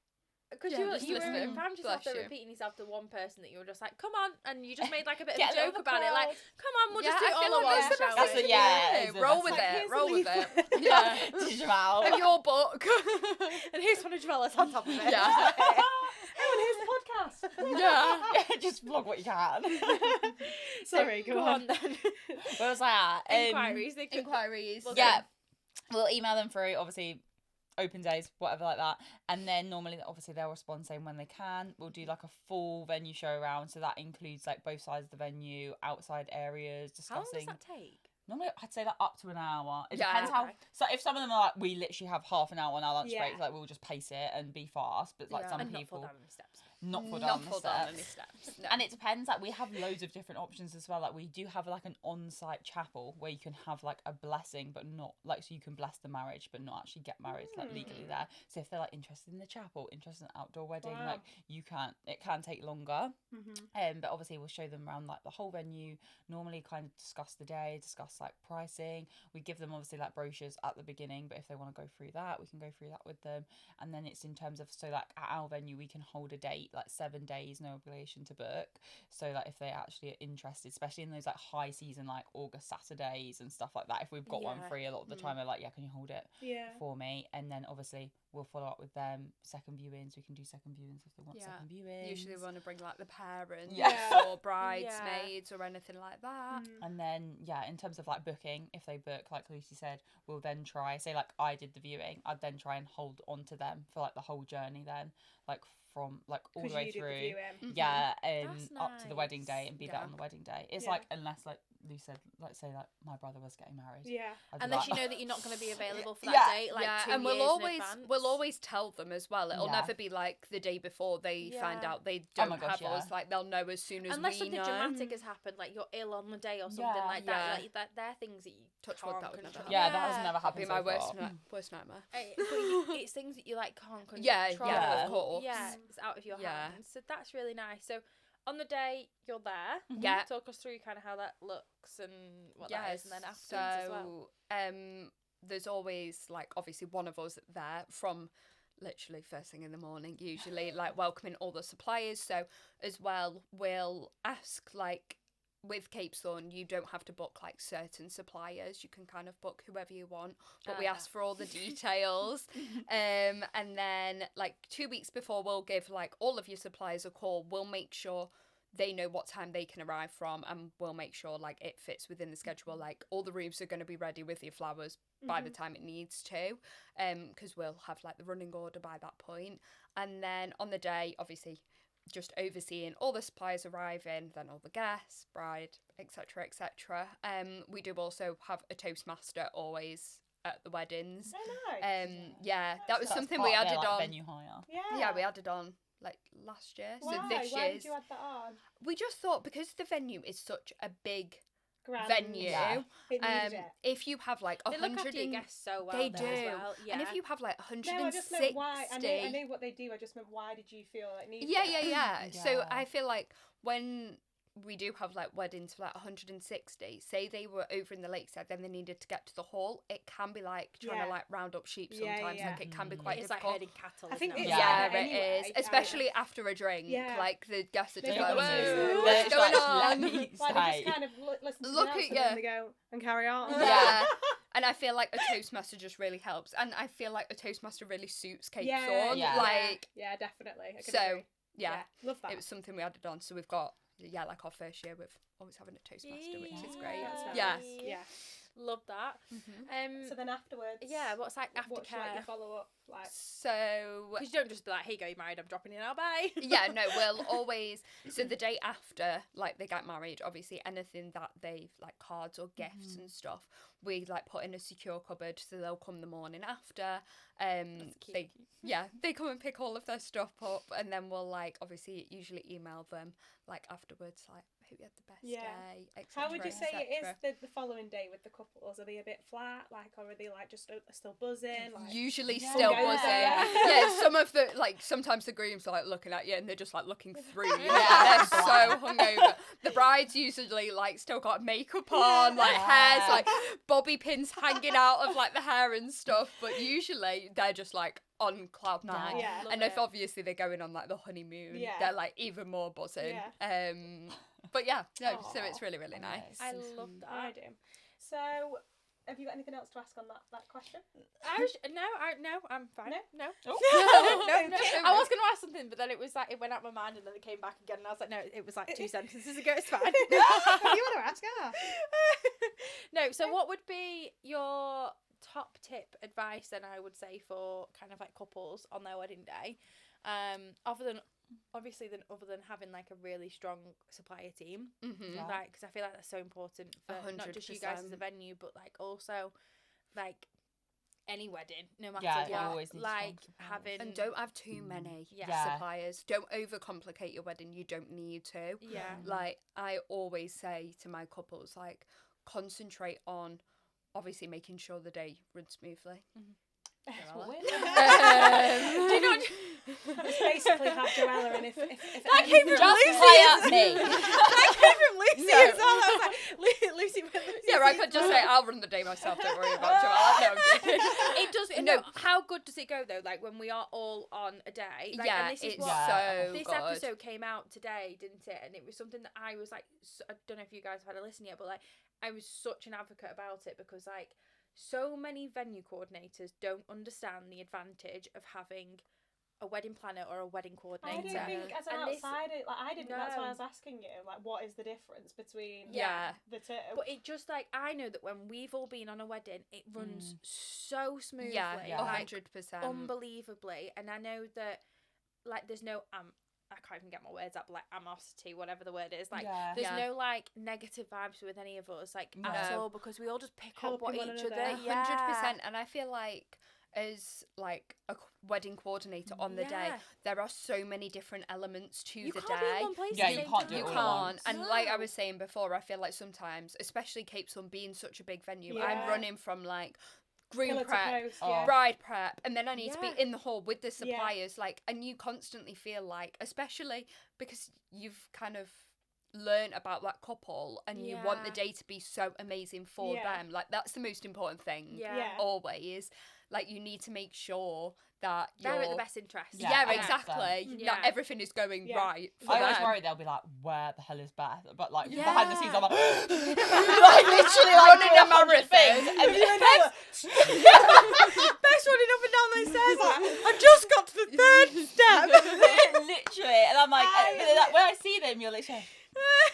Because you were found yourself there repeating yourself to one person that you were just like, come on, and you just made like a bit of a joke about it, like, come on, we'll just do it all at once, shall we? Roll with it. Teach them out. And your book. And here's one of Joella's on top of it. Oh, and here's the podcast. Just vlog what you can. Sorry, go on then. Where was I at? Inquiries. We'll email them through, obviously. Open days, whatever like that, and then normally obviously they'll respond saying when they can. We'll do like a full venue show around, so that includes like both sides of the venue, outside areas, discussing. How long does that take? Normally I'd say like up to an hour. It depends how. So if some of them are like, we literally have half an hour on our lunch break, like we'll just pace it and be fast. But like some people, not fall down the steps. No. And it depends. Like we have loads of different options as well. Like we do have like an on-site chapel where you can have like a blessing, but not like, so you can bless the marriage, but not actually get married like legally there. So if they're like interested in the chapel, interested in an outdoor wedding, like you can. It can take longer. But obviously we'll show them around like the whole venue. Normally kind of discuss the day, discuss like pricing. We give them obviously like brochures at the beginning, but if they want to go through that, we can go through that with them. And then it's in terms of, so like at our venue we can hold a date like 7 days, no obligation to book. So like if they actually are interested, especially in those like high season like August Saturdays and stuff like that, if we've got one free, a lot of the time they're like, can you hold it for me? And then obviously we'll follow up with them. Second viewings, we can do second viewings if they want second viewings. Usually we want to bring like the parents or bridesmaids or anything like that. And then in terms of like booking, if they book, like Lucy said, we'll then try, say like I did the viewing, I'd then try and hold on to them for like the whole journey then, like from like all the way through That's up to the wedding day and be there on the wedding day. It's like, unless like Lou said, let's say like my brother was getting married. Yeah. Unless you know that you're not going to be available for that date, like 2 and years in advance. we'll always tell them as well. It'll never be like the day before they find out they don't have us. Like they'll know as soon as unless we know. Unless something dramatic has happened, like you're ill on the day or something like that. Like they're things that you touch wood, that would never happen. Yeah, that has never happened. Be my worst nightmare. But it's things that you like can't control. Yeah, of course. Yeah, it's out of your hands. So that's really nice. So on the day you're there, talk us through kind of how that looks and what that is, and then afterwards as well. There's always like obviously one of us there from literally first thing in the morning, usually like welcoming all the suppliers. So as well, we'll ask like with Capesthorne, you don't have to book like certain suppliers. You can kind of book whoever you want, but we ask for all the details. And then like 2 weeks before, we'll give like all of your suppliers a call. We'll make sure they know what time they can arrive from, and we'll make sure like it fits within the schedule. Like all the rooms are going to be ready with your flowers by the time it needs to, because we'll have like the running order by that point. And then on the day, obviously, just overseeing all the suppliers arriving, then all the guests, bride, etc., etc. We do also have a toastmaster always at the weddings. Oh, nice. That was something we added on. Venue hire. Yeah, we added on like last year. Why? So this Why year's. did you add that on? We just thought because the venue is such a big Grand. venue. It needed it. If you have like 100, they look after your guests so well. They do. do. As well. Yeah. And if you have like 160, no, I just meant why. I know what they do. I just meant why did you feel it needed? Yeah. So I feel like when we do have like weddings for like 160, say they were over in the lakeside, then they needed to get to the hall, it can be like trying to like round up sheep sometimes. Like it can be quite difficult. It's like herding cattle. I think it it is, especially after a drink. Like the guests are just like, whoa, what's going on? Like they just kind of listen to Look at you and then they go and carry on. Yeah. And I feel like a toastmaster just really helps, and I feel like a toastmaster really suits Capesthorne. Yeah, definitely. I could agree. Love that. It was something we added on, so we've got like our first year with always having a toastmaster, which is great. Yeah. Love that. So then afterwards, what's like aftercare? What's like your follow up like? So because you don't just be like, hey, go, you're married, I'm dropping in, I'll bye. No, we'll always. So the day after, like they get married, obviously anything that they've like cards or gifts and stuff, we like put in a secure cupboard, so they'll come the morning after. They come and pick all of their stuff up, and then we'll like obviously usually email them like afterwards, like hope you had the best day, etc. How would you say it is the following day with the couples? Are they a bit flat, like, or are they like just still buzzing? Like, usually still buzzing. Some of the like sometimes the grooms are like looking at you and they're just like looking through you. They're so hungover. The bride's usually like still got makeup on, like hair's like bobby pins hanging out of like the hair and stuff, but usually they're just like on cloud nine. And if obviously they're going on like the honeymoon, they're like even more buzzing. But so it's really, really nice. I love that. I do. So have you got anything else to ask on that question? No, I'm fine. No. No. I was going to ask something, but then it was like it went out my mind, and then it came back again, and I was like, no, it was like 2 sentences ago. It's fine. You want to ask? No. So what would be your top tip advice then, I would say, for kind of like couples on their wedding day, other than having like a really strong supplier team, like because I feel like that's so important for 100%. Not just you guys as a venue, but like also like any wedding, no matter what, like having, and don't have too many suppliers. Don't overcomplicate your wedding. You don't need to. Like I always say to my couples, like concentrate on obviously making sure the day runs smoothly. Do you know? It's basically have Joella, and if that came from Lucy. That came from Lucy as well. I was like, Lucy. I could just say I'll run the day myself. Don't worry about Joella. No, I'm joking. It does. No, how good does it go though? Like when we are all on a day. Like, and this is it's what, so this good. episode came out today, didn't it? And it was something that I was like, I don't know if you guys have had a listen yet, but like I was such an advocate about it because like so many venue coordinators don't understand the advantage of having a wedding planner or a wedding coordinator. I don't think as an outsider, like I didn't. That's why I was asking you, like, what is the difference between the two? But it just like I know that when we've all been on a wedding, it runs so smoothly, 100%, unbelievably. And I know that like there's no I can't even get my words out, but like animosity, whatever the word is. Like, Yeah. there's no like negative vibes with any of us, like at all, because we all just pick up what Helping each one other. another. 100%. And I feel like as like a wedding coordinator on the day, there are so many different elements to You the can't day. be in one place Yeah, at the you same can't do time. it You all at can't. once. And like I was saying before, I feel like sometimes, especially Capesthorne being such a big venue, Yeah. I'm running from like groom Pillar to prep, post, Oh. bride prep, and then I need to Yeah. be in the hall with the suppliers, like, and you constantly feel like, especially because you've kind of learn about that couple and you want the day to be so amazing for them, like that's the most important thing. Always, like, you need to make sure that they're at the best interest. Exactly. Not everything is going right for I always them. worry they'll be like, where the hell is Beth? But like Yeah. behind the scenes I'm like, like literally like Running a 100 things. marathon. And Best running up and down those stairs. Like, I've just got to the third step. literally, and I'm like, when I see them, you're literally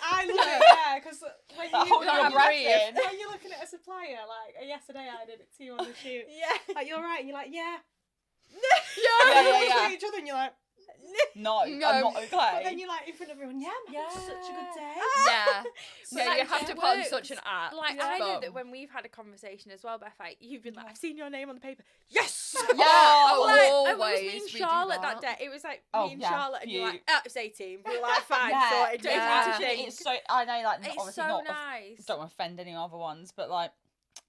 I love it, because when holding your breath in. when you're looking at a supplier, like yesterday I did it to you on the shoot. Like, you're right, and you're like, yeah. Yeah. You look at each other and you're like, No, I'm not okay. but then you're like in front of everyone, I'm having such a good day. So But, like, you have it to put on works. such an act. Like, I know but- that when we've had a conversation as well, Beth, like, you've been like, I've seen your name on the paper. Yes! Yeah, Like, and always. it was me and we do Charlotte that that. day. It was like Oh, me and yeah, Charlotte, and you're you- like, it's 18. We were like, fine, Yeah, sorted. Don't yeah. need to think. It's so, I know, like, It's obviously so not, nice. don't want to offend any other ones, but like,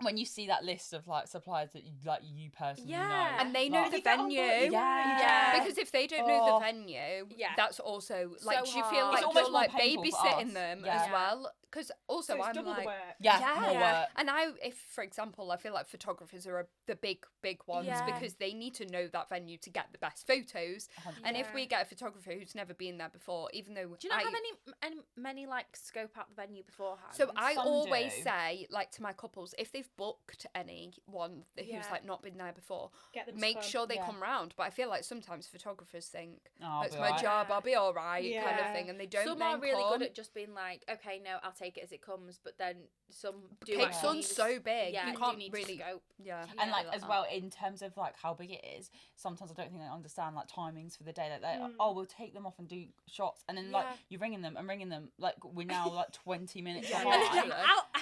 when you see that list of like suppliers that you personally know, And they know like, the You get on venue. board, Yeah. Because if they don't know the venue, that's also like, So do you feel hard. like It's almost you're more like painful for babysitting us. them Yeah. as well? Because also So it's I'm double like, the work. more work. And if for example, I feel like photographers are the big ones because they need to know that venue to get the best photos. And if we get a photographer who's never been there before, even though Do you not have any many like scope out the venue beforehand? So I Some always do. say, like, to my couples, if they've booked anyone who's like not been there before, Get them to make come. sure they come round. But I feel like sometimes photographers think, Oh, it's be my alright. job, I'll be all right, kind of Yeah. thing, and they don't. some then are really come. good at just being like, okay, no, I'll take it as it comes. But then some do. Capesthorne's actually so big, Yeah, you do can't need really. scope. Yeah, And like like as that. well, in terms of like how big it is, sometimes I don't think they understand like timings for the day. Like we'll take them off and do shots, and then like you're ringing them, like we're now like 20 minutes Yeah. behind.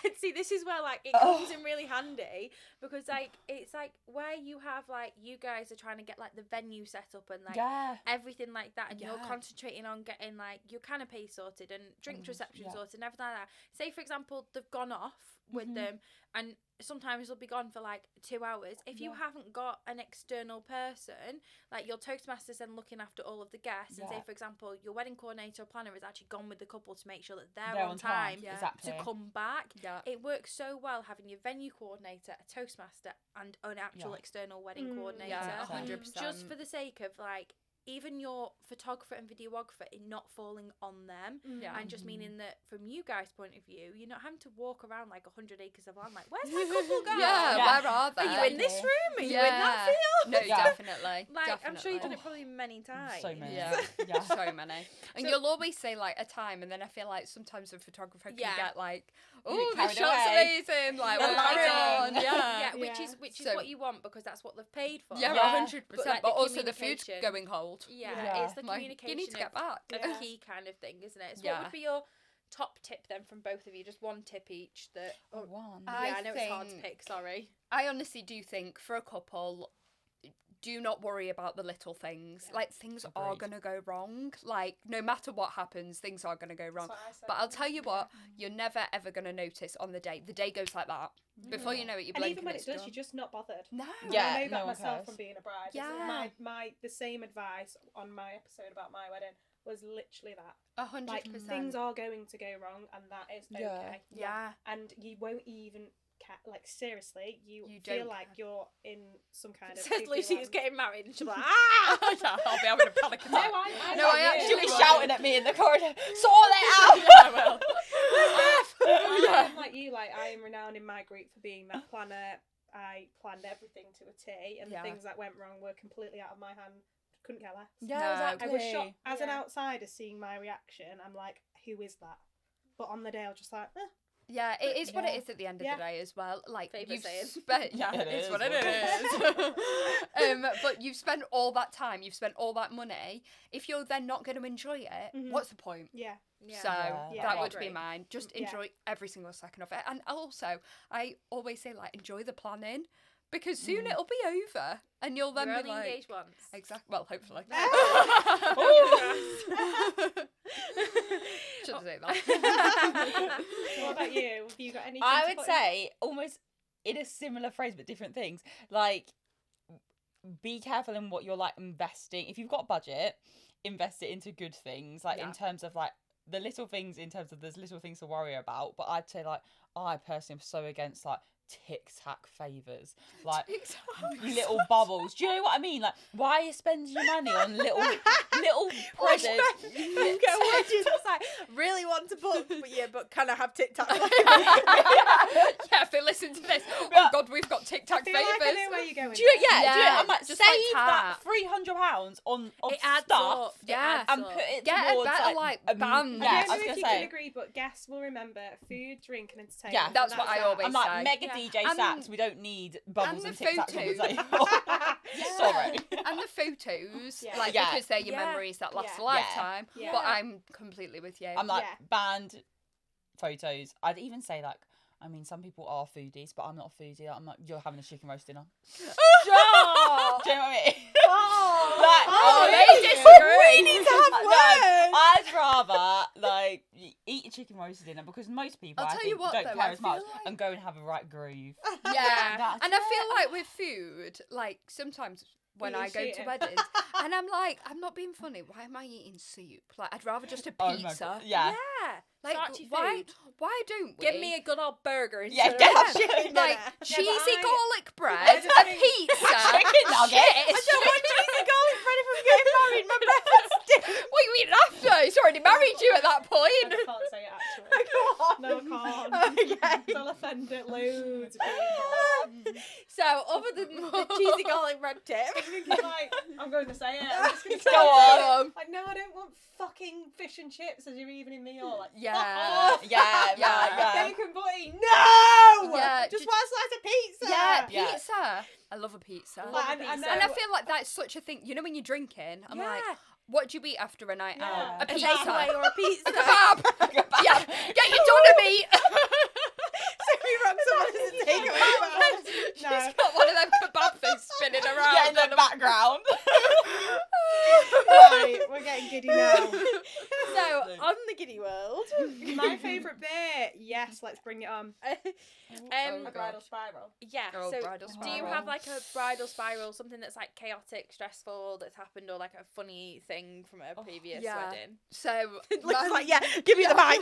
And see, this is where like it comes in really handy because like it's like where you have like you guys are trying to get like the venue set up and like everything like that, and you're concentrating on getting like your canapé sorted and drinks reception sorted and everything like that. Say for example they've gone off with them, and sometimes they'll be gone for like 2 hours. If you haven't got an external person, like your Toastmasters then looking after all of the guests, and say for example your wedding coordinator or planner has actually gone with the couple to make sure that they're on time exactly. to come back. Yeah. It works so well having your venue coordinator, a Toastmaster, and an actual external wedding coordinator. Yeah, 100%. Just for the sake of like even your photographer and videographer in not falling on them, and just meaning that from you guys' point of view, you're not having to walk around like 100 acres of land like, where's my couple going? Where are they? Are you in this room? Are you in that field? No, definitely. Like, I'm sure you've done it probably many times. So many. Yeah, so many. And you'll always say like a time, and then I feel like sometimes a photographer can get like, oh, the carried shot's away. amazing, like The we'll carry on. lighting. Yeah, which is So- what you want because that's what they've paid for. yeah, Yeah. 100%. But, like, But the also the food's communication. going cold. Yeah. It's the Like, communication. you need to get back. A Yeah. key kind of thing, isn't it? So Yeah. what would be your top tip then from both of you? Just one tip each. That One. I know it's hard to think- pick. Sorry. I honestly do think for a couple, do not worry about the little things. Like, things are Agreed. going to go wrong. Like, no matter what happens, things are going to go wrong. That's what I said. But I'll tell you what, you're never ever going to notice on the day. The day goes like that. Before you know it, you And blink even when it's it does, done. you're just not bothered. No. Yeah, I know no that one myself cares. from being a bride. Yeah. The same advice on my episode about my wedding was literally that. 100%. Like, things are going to go wrong, and that is okay. Yeah. And you won't even like, seriously, you don't feel like you're in some kind of. Says Lucy who's Disneyland. getting married and she's like, ah! I'll be having a panic No, attack. I She'll be do. shouting at me in the corridor. Sort it out. I will. I'm like you, like, I am renowned in my group for being that planner. I planned everything to a T, and the things that went wrong were completely out of my hand. Couldn't care less. Yeah, No, exactly. I was shocked as an outsider seeing my reaction. I'm like, who is that? But on the day, I was just like, Yeah, it is what it is at the end of the day as well. Like, Favours you've spent, it it's is what it is. But you've spent all that time, you've spent all that money. If you're then not going to enjoy it, what's the point? Yeah. So that would agree. be mine. Just enjoy every single second of it. And also, I always say, like, enjoy the planning. Because soon it'll be over, and you'll then You're be only like, engaged once. exactly. Well, hopefully. Shouldn't say that. What about you? Have you got anything? I would say almost in a similar phrase, but different things. Like, be careful in what you're like investing. If you've got a budget, invest it into good things. Like in terms of like the little things, in terms of there's little things to worry about. But I'd say like I personally am so against like Tic Tac favours, like little bubbles. Do you know what I mean? Like, why are you spending your money on little presents? You go watching, it's like, really want to book, but can I have Tic Tac? Yeah, if they listen to this, oh God, we've got Tic Tac favours. I know where you're going. Do you? Yeah. I'm like, just save like that £300 on It adds stuff, up. and put it Get a towards better like band. Yeah, I I don't was know if gonna you say. can agree, but guests will remember food, drink, and entertainment. Yeah, that's what I always I'm like say. mega Yeah. DJ And- Sacks. We don't need bubbles and and the Tic Tacs on the photos. table. Sorry. And the photos, Yeah. like, Yeah. because they're your Yeah. memories that last a Yeah. lifetime. Yeah. But I'm completely with you. I'm like Yeah. banned photos. I'd even say like, I mean, some people are foodies, but I'm not a foodie. I'm like, you're having a chicken roast dinner. Stop! Do you know what I mean? they disagree. We need to have words. I'd rather like eat a chicken roast dinner because most people I'll I tell think you what, don't though, care I as much feel like- and go and have a right groove. Yeah, That's and I it. feel like with food, like sometimes when I Eating go to shit. weddings, and I'm like, I'm not being funny. Why am I eating soup? Like, I'd rather just a Oh my pizza. God. Yeah. Like, Starchy why? food. Why don't we Give me a good old burger Yeah, instead get of chicken like dinner. cheesy I- garlic bread, I just a think- pizza, Chicken nuggets. shit, I don't want cheesy garlic bread if I'm getting married. My breakfast dinner. What are you eating after? He's already married you at that I point. can't say it actually. No, I can't. Okay. I'll offend loads of people. So, other than the cheesy garlic bread tip, I'm going to say it. I'm just going to Go say on. it. Like, no, I don't want fucking fish and chips as your evening meal. Like, Yeah. fuck off. Yeah. Bacon butty. no! Yeah, Just did- one slice of pizza! Yeah, Yeah. pizza. I love a pizza. Love a And pizza. And I feel like that's such a thing. You know, when you're drinking, I'm like, what do you eat after a night out? Yeah. A a pizza. takeaway or a pizza. A kebab. Yeah, get your doner meat. So we wrong someone as a takeaway. She's got one of them kebab things spinning around. Yeah, in the background. Right, we're getting giddy now. So, on the giddy world, My favourite bit. Yes, let's bring it on. Oh, A bridal spiral. yeah, Oh, so bridal do you spiral. have like a bridal spiral, something that's like chaotic, stressful, that's happened, or like a funny thing from a previous yeah. wedding? So, Looks like, yeah, give me the mic.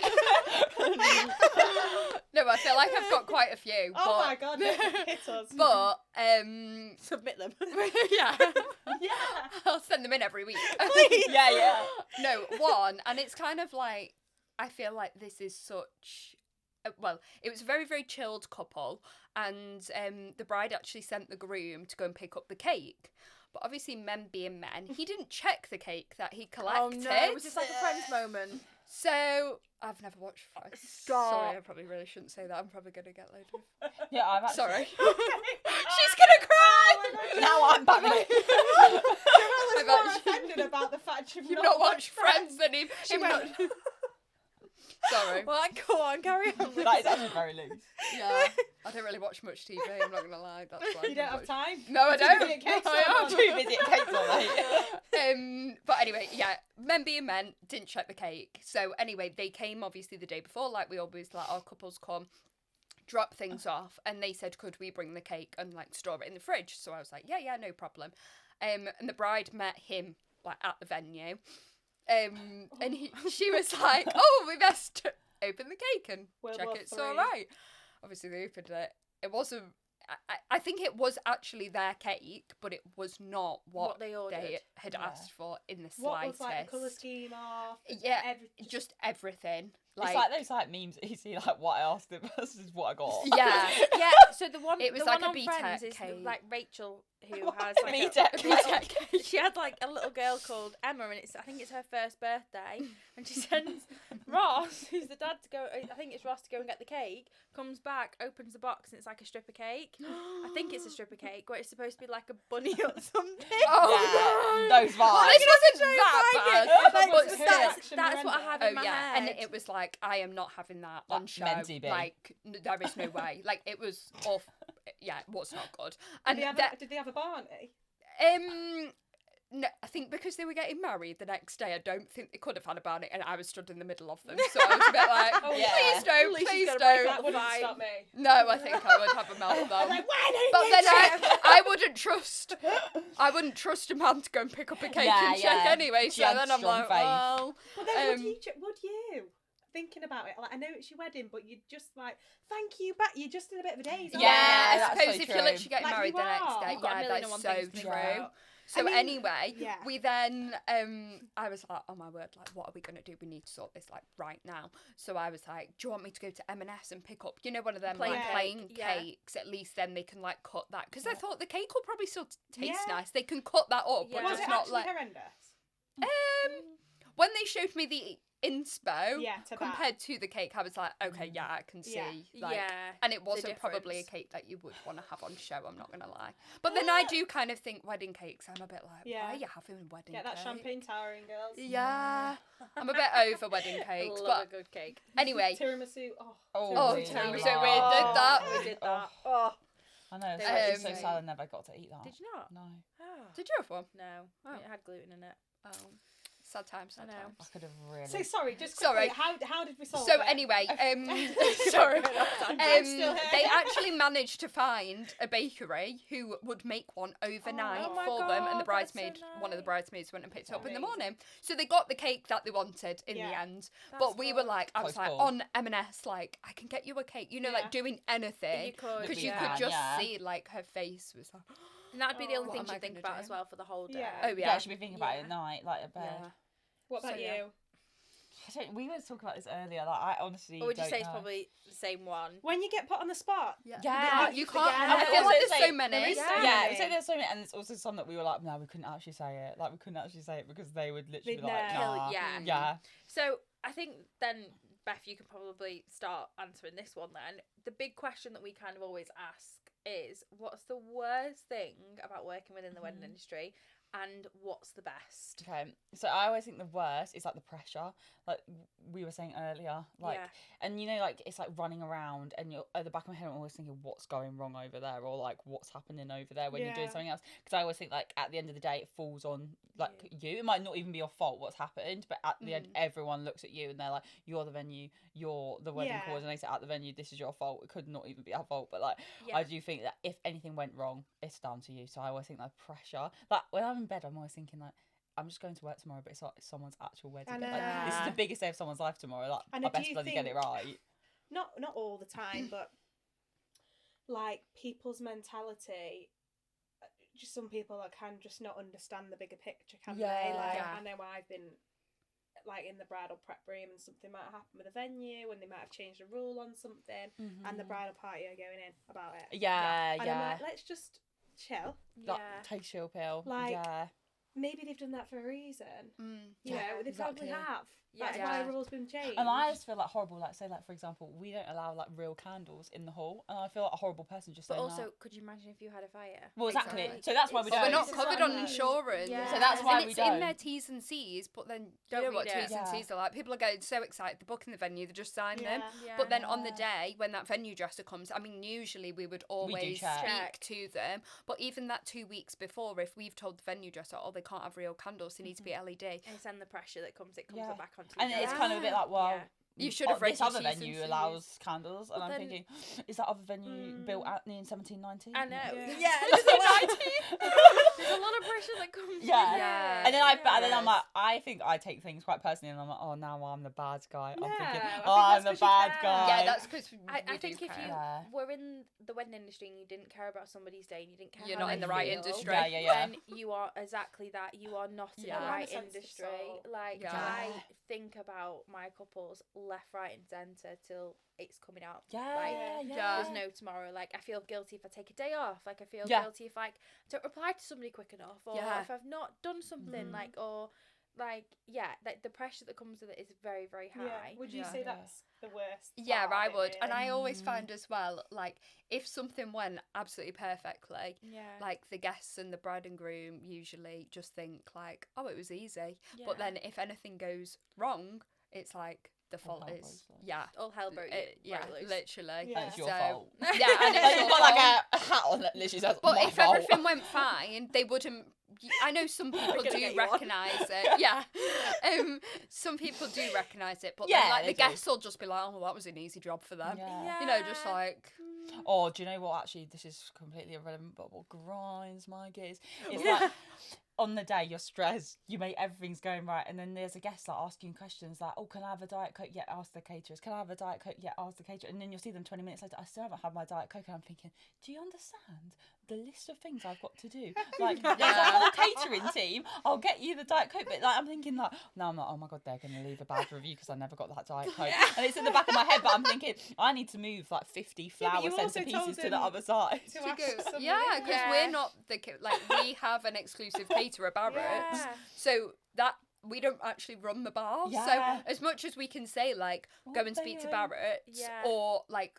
no, I feel like I've got quite a few. Oh but, my god, hit us. But, Submit them. yeah, yeah. I'll send them in every week. Yeah. No, one, and it's kind of like, I feel like this is such, well, it was a very, very chilled couple, and the bride actually sent the groom to go and pick up the cake. But obviously, men being men, he didn't check the cake that he collected. Oh no, was this like a Friends moment? So, I've never watched Friends. Stop. Sorry, I probably really shouldn't say that. I'm probably going to get loads of... Yeah, I've actually... Sorry. She's going to cry! Now I'm back. I've more actually- offended about the fact you've You've not watched Friends, then you've not... Sorry. Well, go on, carry on. That is actually very loose. Yeah. I don't really watch much TV, I'm not going to lie. That's why. You don't have time. No, I don't. busy at Capesthorne I Hall. am. Too busy at Capesthorne, mate. But anyway, yeah, men being men, didn't check the cake. So anyway, they came obviously the day before, like we always like our couples come, drop things off, and they said, could we bring the cake and like store it in the fridge? So I was like, yeah, no problem. And the bride met him like at the venue. And she was like, oh, we best open the cake and World check War it's III. all right. Obviously they opened it. It wasn't, I think it was actually their cake, but it was not what they ordered. they had asked for in the What slightest. was like the colour scheme off? Yeah, everything. just everything. It's like those like memes that you see like what I asked him versus what I got. yeah. Yeah, so the one It was the like one a on B-Tech Friends is cake. like Rachel who has like she had like a little girl called Emma, and I think it's her first birthday, and she sends Ross, who's the dad, to go. I think it's Ross to go and get the cake. Comes back, opens the box, and it's like a strip of cake. I think it's a strip of cake, but it's supposed to be like a bunny or something. Oh no, those vibes. Well, this wasn't that bad. That's what I have in my head. And it was like, I am not having that on show. Like, there is no way. Like, it was off. Yeah, it was not good. And did they have a Barney? No, I think because they were getting married the next day, I don't think they could have had a Barney, and I was stood in the middle of them, so I was a bit like, please don't. That wouldn't stop me. No, I think I would have a meltdown. Like, why don't but you then I wouldn't trust a man to go and pick up a cake and check anyway, so then I'm like, well... Well, then would you? Thinking about it, like, I know it's your wedding, but you just like, thank you back. You're just in a bit of a daze. I suppose if you're literally getting married the next day, that's so true. So anyway, we then, I was like, oh my word, like, what are we going to do? We need to sort this, like, right now. So I was like, do you want me to go to M&S and pick up, you know, one of them, plain cakes? At least then they can, like, cut that. Because I thought the cake will probably still taste nice. They can cut that up, but Was just it not, actually like... horrendous? When they showed me the inspo compared to the cake, I was like, okay, I can see. And it wasn't probably a cake that you would want to have on show, I'm not going to lie. But then I do kind of think wedding cakes, I'm a bit like, why are you having wedding cake? Get that champagne towering, girls. Yeah. I'm a bit over wedding cakes. Love a good cake. Anyway. Tiramisu. Tiramisu. We did that. Oh. I know, it's actually so sad I never got to eat that. Did you not? No. Oh. Did you have one? No. It had gluten in it. Oh. Sad times. I could have really... So sorry, just quickly, how did we solve it? So anyway, sorry. They actually managed to find a bakery who would make one overnight for them, and the bridesmaid, one of the bridesmaids went and picked it up in the morning. So they got the cake that they wanted in the end. But we were like, I was like, on M&S, like, I can get you a cake, you know, like doing anything. Because you could just see, like, her face was like... And that'd be the only thing she'd think about as well for the whole day. Yeah. Oh yeah. I should be thinking about it at night, like at bed. Yeah. What about you? We were talking about this earlier. Like, I honestly. Or would you say know. It's probably the same one? When you get put on the spot. You can't. I feel like there's so many. So there's so many, and there's also some that we were like, no, we couldn't actually say it. Like, we couldn't actually say it because they would literally be like, nah. Yeah. So I think then, Beth, you can probably start answering this one then. The big question that we kind of always ask is, what's the worst thing about working within the wedding industry, and what's the best? Okay, so I always think the worst is like the pressure, like we were saying earlier, like, and you know, like it's like running around, and you're at the back of my head, I'm always thinking what's going wrong over there, or like what's happening over there when you're doing something else. Because I always think like at the end of the day, it falls on like you. It might not even be your fault what's happened, but at the end, everyone looks at you and they're like, you're the venue, you're the wedding coordinator at the venue. This is your fault. It could not even be our fault, but like I do think that if anything went wrong, it's down to you. So I always think that pressure. Like when I'm in bed, I'm always thinking like, I'm just going to work tomorrow, but it's like someone's actual wedding. Like, this is the biggest day of someone's life tomorrow. Like, I best bloody get it right. Not all the time, but like people's mentality. Just some people that can just not understand the bigger picture, can they? Like I know I've been like in the bridal prep room, and something might happen with a venue, and they might have changed a rule on something, and the bridal party are going in about it. And I'm like, let's just chill. Like, take a chill pill. Like, maybe they've done that for a reason. You know, they probably have. That's why the rules been changed. And I just feel like horrible. Like, say, like for example, we don't allow like real candles in the hall, and I feel like a horrible person just. But saying also, that. Could you imagine if you had a fire? Well, exactly. So that's why we don't. We're not covered on insurance. So that's why we don't. It's in their T's and C's, but then you know what T's and C's are like. People are getting so excited, they're booking the venue, they just sign them. But then on the day when that venue dresser comes, I mean, usually we would always speak to them. But even that 2 weeks before, if we've told the venue dresser, oh, they can't have real candles, they need to be LED. And then the pressure that comes, it comes back onto you. And it's kind of a bit like, well, you should have read this other venue allows candles, and I'm thinking, is that other venue built in 1790? I know. Yeah. There's a lot of pressure that comes. And then I'm like, I think I take things quite personally, and I'm like, oh, now I'm the bad guy. I'm thinking, I'm the bad guy. Yeah, that's because I think if you were in the wedding industry and you didn't care about somebody's day, and you didn't care, you're not in the right industry. Then you are exactly that. You are not in the right industry. Like I think about my couples left, right, and centre till it's coming out. Yeah. There's no tomorrow. Like, I feel guilty if I take a day off. Like, I feel guilty if I don't reply to somebody quick enough, or if I've not done something, like, or like the pressure that comes with it is very, very high. Would you say that's the worst? Yeah, I would. Really? And I always find as well, like, if something went absolutely perfectly, like, the guests and the bride and groom usually just think, like, oh, it was easy. But then if anything goes wrong, it's like, the fault is, all hell broke loose. Literally. And it's your fault. Yeah, and it's You've got like a hat on that literally says, but my if fault. everything went fine, they wouldn't. I know some people do recognise it. Yeah. Some people do recognise it, but then, like, the guests will just be like, oh, well, that was an easy job for them. You know, just like. Oh, do you know what? Actually, this is completely irrelevant, but what grinds my gears is like, on the day you're stressed, you make everything's going right, and then there's a guest like asking questions like, oh, can I have a Diet Coke? Yeah, ask the caterers. Can I have a Diet Coke? Yeah, ask the caterer. And then you'll see them 20 minutes later, I still haven't had my Diet Coke, and I'm thinking, do you understand the list of things I've got to do? Like, there's a whole catering team, I'll get you the Diet Coke, but like, I'm thinking like, no, I'm like, oh my God, they're going to leave a bad review because I never got that Diet Coke. And it's in the back of my head, but I'm thinking, I need to move like 50 flour centerpieces to the other side. Because we're not we have an exclusive caterer, Barrett's, so that we don't actually run the bar. So as much as we can say like, go and speak to Barrett's, or like,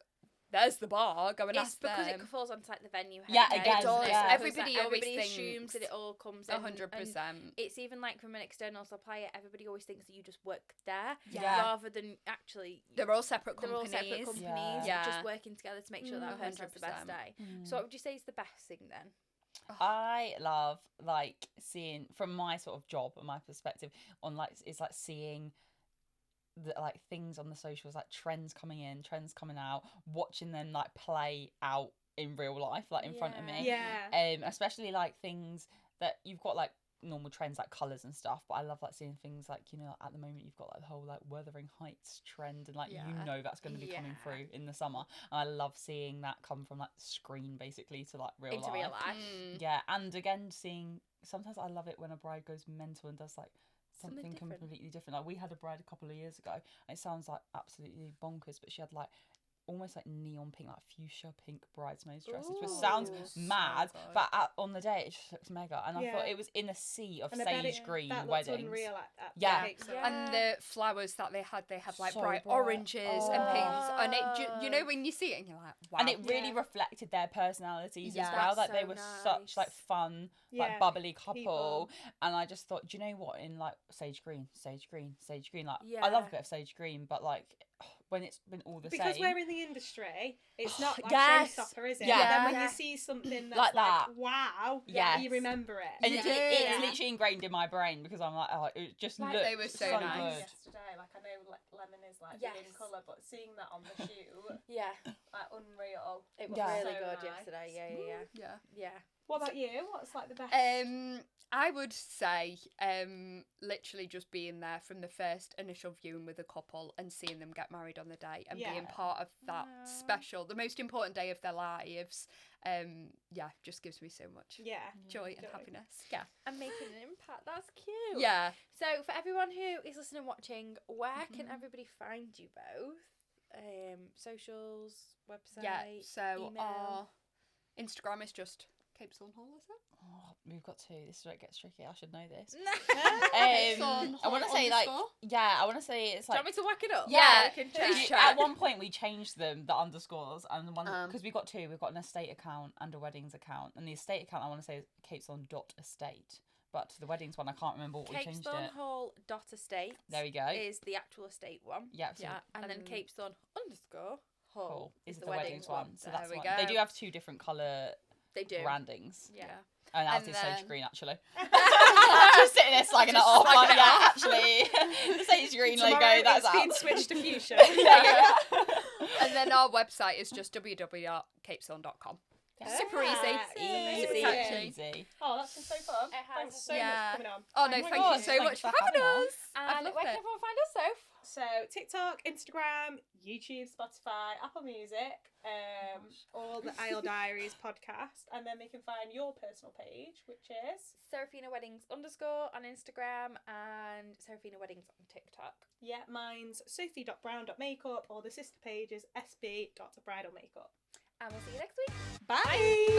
there's the bar, go and ask them. It's because it falls onto like the venue. It does. Yeah. Everybody always assumes that it all comes in. 100%. It's even like from an external supplier, everybody always thinks that you just work there, rather than actually. They're all separate companies. Just working together to make sure that person has the best day. So what would you say is the best thing then? I love like seeing, from my sort of job and my perspective on like, it's like seeing the like things on the socials, like trends coming in, trends coming out, watching them like play out in real life, like in front of me. Especially like things that you've got like normal trends like colours and stuff, but I love like seeing things like, you know, at the moment you've got like the whole like Wuthering Heights trend, and like you know that's going to be coming through in the summer, and I love seeing that come from like screen basically to like real life. Yeah, and again seeing, sometimes I love it when a bride goes mental and does like something completely different. Like we had a bride a couple of years ago, and it sounds like absolutely bonkers, but she had like almost like neon pink, like fuchsia pink bridesmaids dresses, which sounds mad, but on the day it just looks mega. And I thought it was in a sea of sage green that weddings. Unreal and the flowers that they had like so bright oranges and pinks, and it you know when you see it and you're like, wow. And it really reflected their personalities as well. Like they were such like fun, like bubbly couple. And I just thought, do you know what, in like sage green, like I love a bit of sage green, but like when it's been all the same. Because we're in the industry, it's not like showstopper, is it? Yeah. And then when you see something that's like that, wow, you remember it. And it's literally ingrained in my brain, because I'm like, oh, it just like looks they were so nice. good. Yesterday, like I know like lemon is like in colour, but seeing that on the shoot, like unreal. It was really good yesterday. Yeah. What about you? What's like the best? I would say literally just being there from the first initial viewing with a couple and seeing them get married on the day and being part of that special, the most important day of their lives. Just gives me so much joy and happiness. Yeah. And making an impact. That's cute. Yeah. So for everyone who is listening and watching, where can everybody find you both? Socials, website, so email? Our Instagram is just Capesthorne Hall, is it? Oh, we've got two. This is where it gets tricky. I should know this. I want to say like, I want to say it's like. Do you want me to whack it up? Yeah. At one point we changed them, the underscores, and the one because we've got two. We've got an estate account and a weddings account, and the estate account I want to say is Capesthorne.estate. But the weddings one, I can't remember what we changed it. Capesthorne Hall.estate. There we go. Is the actual estate one. Yeah. And then Capesthorne _Hall is the weddings one. So that's there we one. go. They do have two different colour brandings. Yeah. And ours is sage green, actually. Just sitting there slagging it off. Like, actually, the sage green logo, that's out. It's been switched to fuchsia. And then our website is just www.capesthorne.com. Super easy. Easy. Oh, that's been so fun. Thanks so much for coming on. Oh, no, thank you so much for having us. And where can everyone find us, Soph? So TikTok, Instagram, YouTube, Spotify, Apple Music, all the Aisle Diaries podcast, and then they can find your personal page, which is Seraphina Weddings _ on Instagram and Seraphina Weddings on TikTok. Yeah, mine's sophie.brown.makeup, or the sister page is sb.bridalmakeup. And we'll see you next week. Bye.